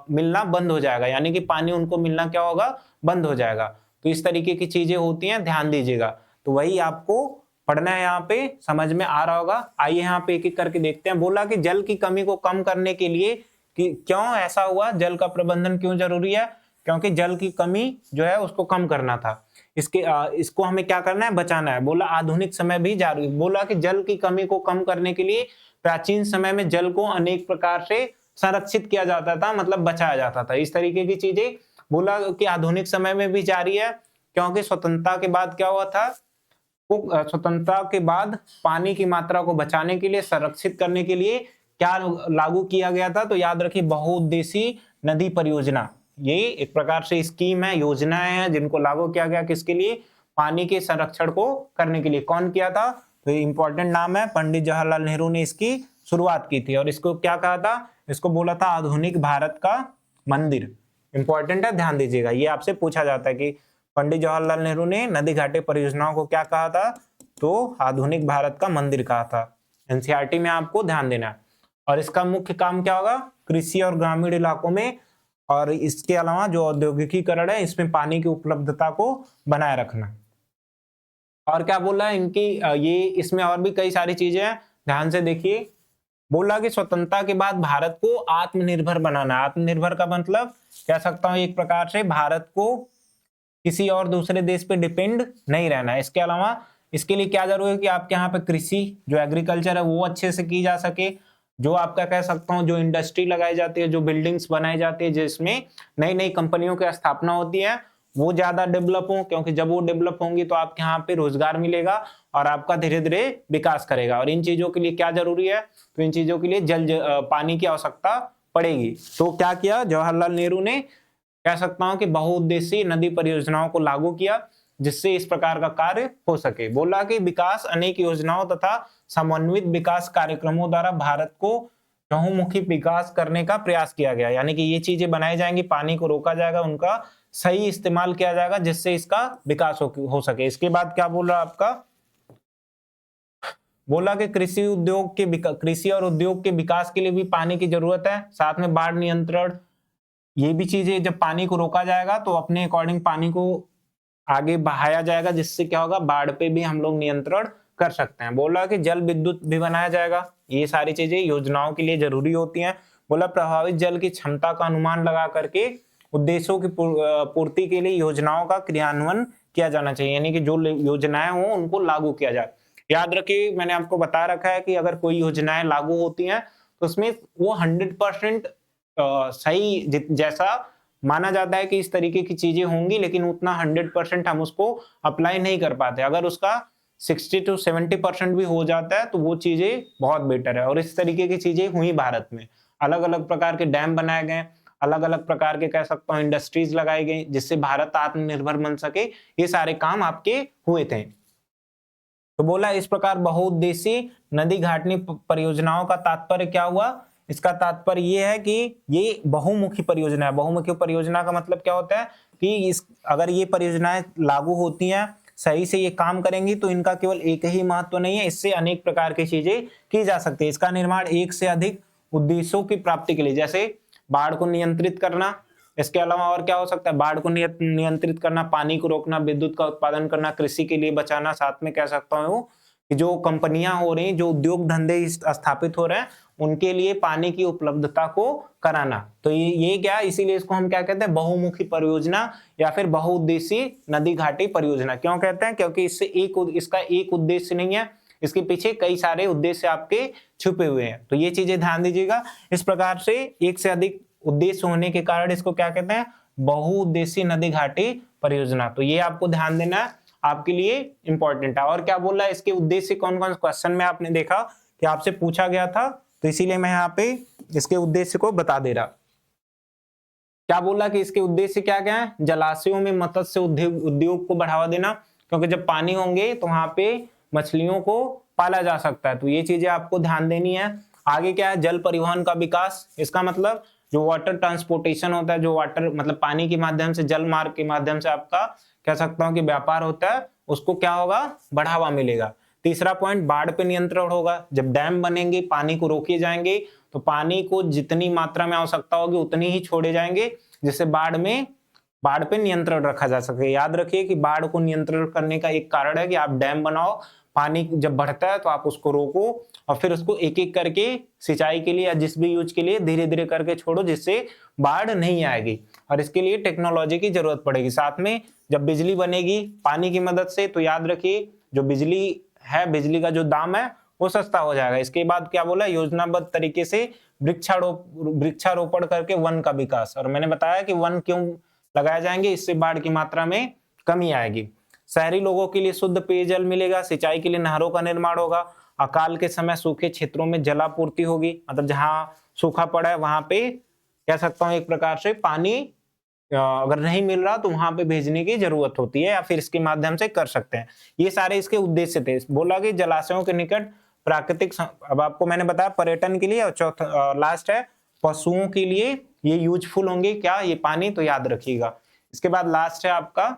मिलना बंद हो जाएगा, यानी कि पानी उनको मिलना क्या होगा, बंद हो जाएगा। तो इस तरीके की चीजें होती हैं, ध्यान दीजिएगा। तो वही आपको पढ़ना है, यहाँ पे समझ में आ रहा होगा। आइए यहाँ पे एक एक करके देखते हैं। बोला कि जल की कमी को कम करने के लिए कि क्यों ऐसा हुआ, जल का प्रबंधन क्यों जरूरी है, क्योंकि जल की कमी जो है उसको कम करना था। इसको हमें क्या करना है, बचाना है। बोला आधुनिक समय भी जारी, बोला कि जल की कमी को कम करने के लिए प्राचीन समय में जल को अनेक प्रकार से संरक्षित किया जाता था, मतलब बचाया जाता था, इस तरीके की चीजें। बोला कि आधुनिक समय में भी जारी है, क्योंकि स्वतंत्रता के बाद क्या हुआ था, स्वतंत्रता के बाद पानी की मात्रा को बचाने के लिए, संरक्षित करने के लिए क्या लागू किया गया था, तो याद रखिए बहुउद्देशीय नदी परियोजना। ये एक प्रकार से स्कीम है, योजनाएं हैं जिनको लागू किया गया, किसके लिए, पानी के संरक्षण को करने के लिए। कौन किया था, तो इंपॉर्टेंट नाम है, पंडित जवाहरलाल नेहरू ने इसकी शुरुआत की थी। और इसको क्या कहा था, इसको बोला था आधुनिक भारत का मंदिर। इंपॉर्टेंट है, ध्यान दीजिएगा, ये आपसे पूछा जाता है कि पंडित जवाहरलाल नेहरू ने नदी घाटी परियोजनाओं को क्या कहा था, तो आधुनिक भारत का मंदिर कहा था। एनसीईआरटी में आपको ध्यान देना है। और इसका मुख्य काम क्या होगा, कृषि और ग्रामीण इलाकों में, और इसके अलावा जो औद्योगिकीकरण है, इसमें पानी की उपलब्धता को बनाए रखना। और क्या बोला है इनकी, ये इसमें और भी कई सारी चीजें हैं, ध्यान से देखिए। बोला कि स्वतंत्रता के बाद भारत को आत्मनिर्भर बनाना। आत्मनिर्भर का मतलब कह सकता हूं एक प्रकार से भारत को किसी और दूसरे देश पे डिपेंड नहीं रहना है। इसके अलावा इसके लिए क्या जरूरी है कि आपके यहाँ पे कृषि जो एग्रीकल्चर है वो अच्छे से की जा सके, जो आपका कह सकता हूँ जो इंडस्ट्री लगाई जाती है, जो बिल्डिंग्स बनाई जाती है, जिसमें नई नई कंपनियों की स्थापना होती है, वो ज्यादा डेवलप हो, क्योंकि जब वो डेवलप होंगी तो आपके यहाँ पे रोजगार मिलेगा और आपका धीरे धीरे विकास करेगा। और इन चीजों के लिए क्या जरूरी है, तो इन चीजों के लिए पानी की आवश्यकता पड़ेगी। तो क्या किया जवाहरलाल नेहरू ने, कह सकता हूं कि बहुउद्देशीय नदी परियोजनाओं को लागू किया, जिससे इस प्रकार का कार्य हो सके। बोला कि विकास अनेक योजनाओं तथा समन्वित विकास कार्यक्रमों द्वारा भारत को बहुमुखी विकास करने का प्रयास किया गया, यानी कि ये चीजें बनाई जाएंगी, पानी को रोका जाएगा, उनका सही इस्तेमाल किया जाएगा, जिससे इसका विकास हो सके। इसके बाद क्या बोल रहा आपका, बोला कि कृषि और उद्योग के विकास के लिए भी पानी की जरूरत है, साथ में बाढ़ नियंत्रण, ये भी चीजें, जब पानी को रोका जाएगा तो अपने अकॉर्डिंग पानी को आगे बहाया जाएगा, जिससे क्या होगा, बाढ़ पे भी हम लोग नियंत्रण कर सकते हैं। बोला कि जल विद्युत भी बनाया जाएगा, ये सारी चीजें योजनाओं के लिए जरूरी होती हैं। बोला प्रभावित जल की क्षमता का अनुमान लगा करके उद्देश्यों की पूर्ति के लिए योजनाओं का क्रियान्वयन किया जाना चाहिए, यानी कि जो योजनाएं हो उनको लागू किया जाए। याद रखिए मैंने आपको बता रखा है कि अगर कोई योजनाएं लागू होती हैं तो उसमें वो 100% सही जैसा माना जाता है कि इस तरीके की चीजें होंगी, लेकिन उतना 100% हम उसको अप्लाई नहीं कर पाते। अगर उसका 60 to 70% भी हो जाता है तो वो चीजें बहुत बेटर है। और इस तरीके की चीजें हुई भारत में, अलग अलग प्रकार के डैम बनाए गए, अलग अलग प्रकार के कह सकता हूँ इंडस्ट्रीज लगाई गई, जिससे भारत आत्मनिर्भर बन सके। ये सारे काम आपके हुए थे। तो बोला इस प्रकार बहुउद्देशीय नदी घाटी परियोजनाओं का तात्पर्य क्या हुआ, इसका तात्पर्य ये है कि ये बहुमुखी परियोजना है। बहुमुखी परियोजना का मतलब क्या होता है कि अगर ये परियोजनाएं लागू होती हैं, सही से ये काम करेंगी, तो इनका केवल एक ही महत्व नहीं है, इससे अनेक प्रकार की चीजें की जा सकती है। इसका निर्माण एक से अधिक उद्देश्यों की प्राप्ति के लिए, जैसे बाढ़ को नियंत्रित करना, इसके अलावा और क्या हो सकता है, बाढ़ को नियंत्रित करना, पानी को रोकना, विद्युत का उत्पादन करना, कृषि के लिए बचाना, साथ में कह सकता हूँ कि जो कंपनियां हो रही, जो उद्योग धंधे स्थापित हो रहे हैं, उनके लिए पानी की उपलब्धता को कराना। तो ये क्या, इसीलिए इसको हम क्या कहते हैं, बहुमुखी परियोजना या फिर बहुउद्देशीय नदी घाटी परियोजना। क्यों कहते हैं, क्योंकि इसका एक उद्देश्य नहीं है, इसके पीछे कई सारे उद्देश्य आपके छुपे हुए हैं। तो ये चीजें ध्यान दीजिएगा। इस प्रकार से एक से अधिक उद्देश्य होने के कारण इसको क्या कहते हैं, बहुउद्देशीय नदी घाटी परियोजना। तो ये आपको ध्यान देना है, आपके लिए इंपॉर्टेंट है। और क्या बोल रहा है, इसके उद्देश्य कौन कौन, क्वेश्चन में आपने देखा कि आपसे पूछा गया था, तो इसीलिए मैं यहाँ पे इसके उद्देश्य को बता दे रहा। क्या बोला कि इसके उद्देश्य क्या क्या है, जलाशयों में मत्स्य उद्योग को बढ़ावा देना, क्योंकि जब पानी होंगे तो वहां पे मछलियों को पाला जा सकता है। तो ये चीजें आपको ध्यान देनी है। आगे क्या है, जल परिवहन का विकास। इसका मतलब जो वाटर ट्रांसपोर्टेशन होता है, जो वाटर मतलब पानी के माध्यम से, जल मार्ग के माध्यम से आपका कह सकता हूं कि व्यापार होता है, उसको क्या होगा, बढ़ावा मिलेगा। तीसरा पॉइंट, बाढ़ पे नियंत्रण होगा। जब डैम बनेंगे, पानी को रोके जाएंगे, तो पानी को जितनी मात्रा में आवश्यकता होगी उतनी ही छोड़े जाएंगे, जिससे बाढ़ पे नियंत्रण रखा जा सके। याद रखिए कि बाढ़ को नियंत्रण करने का एक कारण है कि आप डैम बनाओ, पानी जब बढ़ता है तो आप उसको रोको और फिर उसको एक एक करके सिंचाई के लिए या जिस भी यूज के लिए धीरे धीरे करके छोड़ो, जिससे बाढ़ नहीं आएगी। और इसके लिए टेक्नोलॉजी की जरूरत पड़ेगी। साथ में जब बिजली बनेगी पानी की मदद से, तो याद रखिए जो बिजली है, बिजली का जो दाम है वो सस्ता हो जाएगा। इसके बाद क्या बोला, योजनाबद्ध तरीके से वृक्षारोपण करके वन का विकास। और मैंने बताया कि वन क्यों लगाए जाएंगे, इससे बाढ़ की मात्रा में कमी आएगी। शहरी लोगों के लिए शुद्ध पेयजल मिलेगा, सिंचाई के लिए नहरों का निर्माण होगा, अकाल के समय सूखे क्षेत्रों में जलापूर्ति होगी, मतलब जहां सूखा पड़ा है वहां पे कह सकता हूं एक प्रकार से पानी अगर नहीं मिल रहा तो वहां पे भेजने की जरूरत होती है, या फिर इसके माध्यम से कर सकते हैं। ये सारे इसके उद्देश्य थे। बोला कि जलाशयों के निकट प्राकृतिक, अब आपको मैंने बताया पर्यटन के लिए, और चौथा लास्ट है पशुओं के लिए ये यूजफुल होंगे क्या, ये पानी, तो याद रखिएगा। इसके बाद लास्ट है आपका,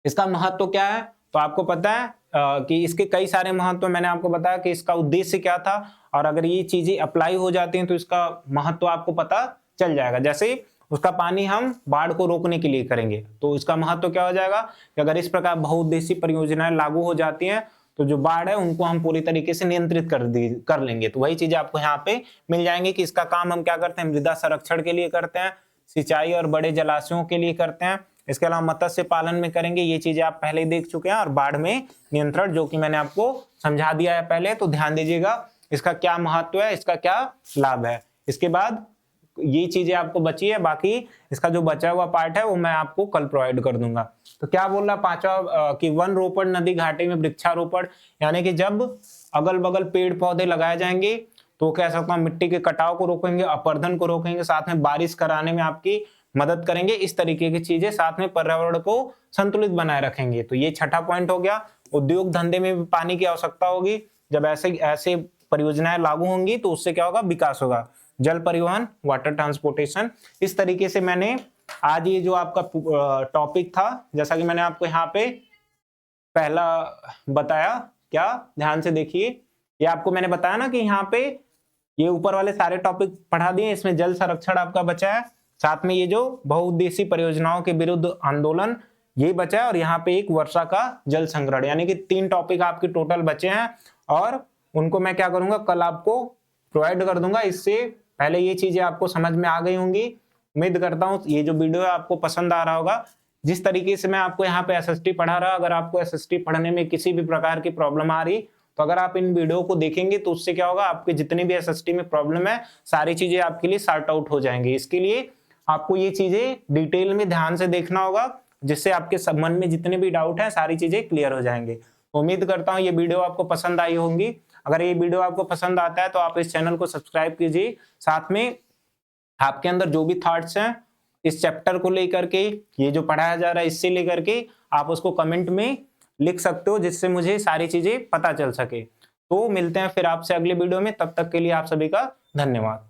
इसका महत्व क्या है, तो आपको पता है कि इसके कई सारे महत्व, मैंने आपको बताया कि इसका उद्देश्य क्या था, और अगर ये चीजें अप्लाई हो जाती हैं तो इसका महत्व आपको पता चल जाएगा। जैसे उसका पानी हम बाढ़ को रोकने के लिए करेंगे, तो इसका महत्व क्या हो जाएगा कि अगर इस प्रकार बहुउद्देशीय परियोजनाएं लागू हो जाती हैं तो जो बाढ़ है उनको हम पूरी तरीके से नियंत्रित कर लेंगे। तो वही चीजें आपको यहाँ पे मिल जाएंगी कि इसका काम हम क्या करते हैं, मृदा संरक्षण के लिए करते हैं, सिंचाई और बड़े जलाशयों के लिए करते हैं, इसके अलावा मत्स्य पालन में करेंगे। ये चीजें आप पहले ही देख चुके हैं। और बाढ़ में नियंत्रण, जो कि मैंने आपको समझा दिया है पहले, तो ध्यान दीजिएगा इसका क्या महत्व है, इसका क्या लाभ है। इसके बाद ये चीजें आपको बची है, बाकी इसका जो बचा हुआ पार्ट है वो मैं आपको कल प्रोवाइड कर दूंगा। तो क्या बोल रहा पांचवा कि वन रोपण नदी घाटी में वृक्षारोपण, यानी कि जब अगल बगल पेड़ पौधे लगाए जाएंगे तो कह सकता हूँ मिट्टी के कटाव को रोकेंगे, अपरदन को रोकेंगे, साथ में बारिश कराने में आपकी मदद करेंगे। इस तरीके की चीजें, साथ में पर्यावरण को संतुलित बनाए रखेंगे। तो ये छठा पॉइंट हो गया। उद्योग धंधे में भी पानी की आवश्यकता होगी, जब ऐसे परियोजनाएं लागू होंगी तो उससे क्या होगा, विकास होगा। जल परिवहन, वाटर ट्रांसपोर्टेशन, इस तरीके से मैंने आज ये जो आपका टॉपिक था, जैसा कि मैंने आपको यहाँ पे पहला बताया, क्या ध्यान से देखिए, ये आपको मैंने बताया ना कि यहाँ पे ये ऊपर वाले सारे टॉपिक पढ़ा दिए, इसमें जल संरक्षण आपका बचा है, साथ में ये जो बहुउद्देशीय परियोजनाओं के विरुद्ध आंदोलन ये बचा है, और यहाँ पे एक वर्षा का जल संग्रहण, यानी कि 3 टॉपिक आपके टोटल बचे हैं। और उनको मैं क्या करूंगा, कल आपको प्रोवाइड कर दूंगा। इससे पहले ये चीजें आपको समझ में आ गई होंगी। उम्मीद करता हूँ ये जो वीडियो है आपको पसंद आ रहा होगा। जिस तरीके से मैं आपको यहाँ पे एसएसटी पढ़ा रहा, अगर आपको एसएसटी पढ़ने में किसी भी प्रकार की प्रॉब्लम आ रही, तो अगर आप इन वीडियो को देखेंगे तो उससे क्या होगा, आपके जितनी भी एसएसटी में प्रॉब्लम है सारी चीजें आपके लिए सॉर्ट आउट हो जाएंगी। इसके लिए आपको ये चीजें डिटेल में ध्यान से देखना होगा, जिससे आपके सब मन में जितने भी डाउट हैं सारी चीजें क्लियर हो जाएंगे। उम्मीद करता हूँ ये वीडियो आपको पसंद आई होंगी। अगर ये वीडियो आपको पसंद आता है तो आप इस चैनल को सब्सक्राइब कीजिए। साथ में आपके अंदर जो भी थॉट्स हैं इस चैप्टर को लेकर के, ये जो पढ़ाया जा रहा है इससे लेकर के, आप उसको कमेंट में लिख सकते हो, जिससे मुझे सारी चीजें पता चल सके। तो मिलते हैं फिर आपसे अगले वीडियो में, तब तक के लिए आप सभी का धन्यवाद।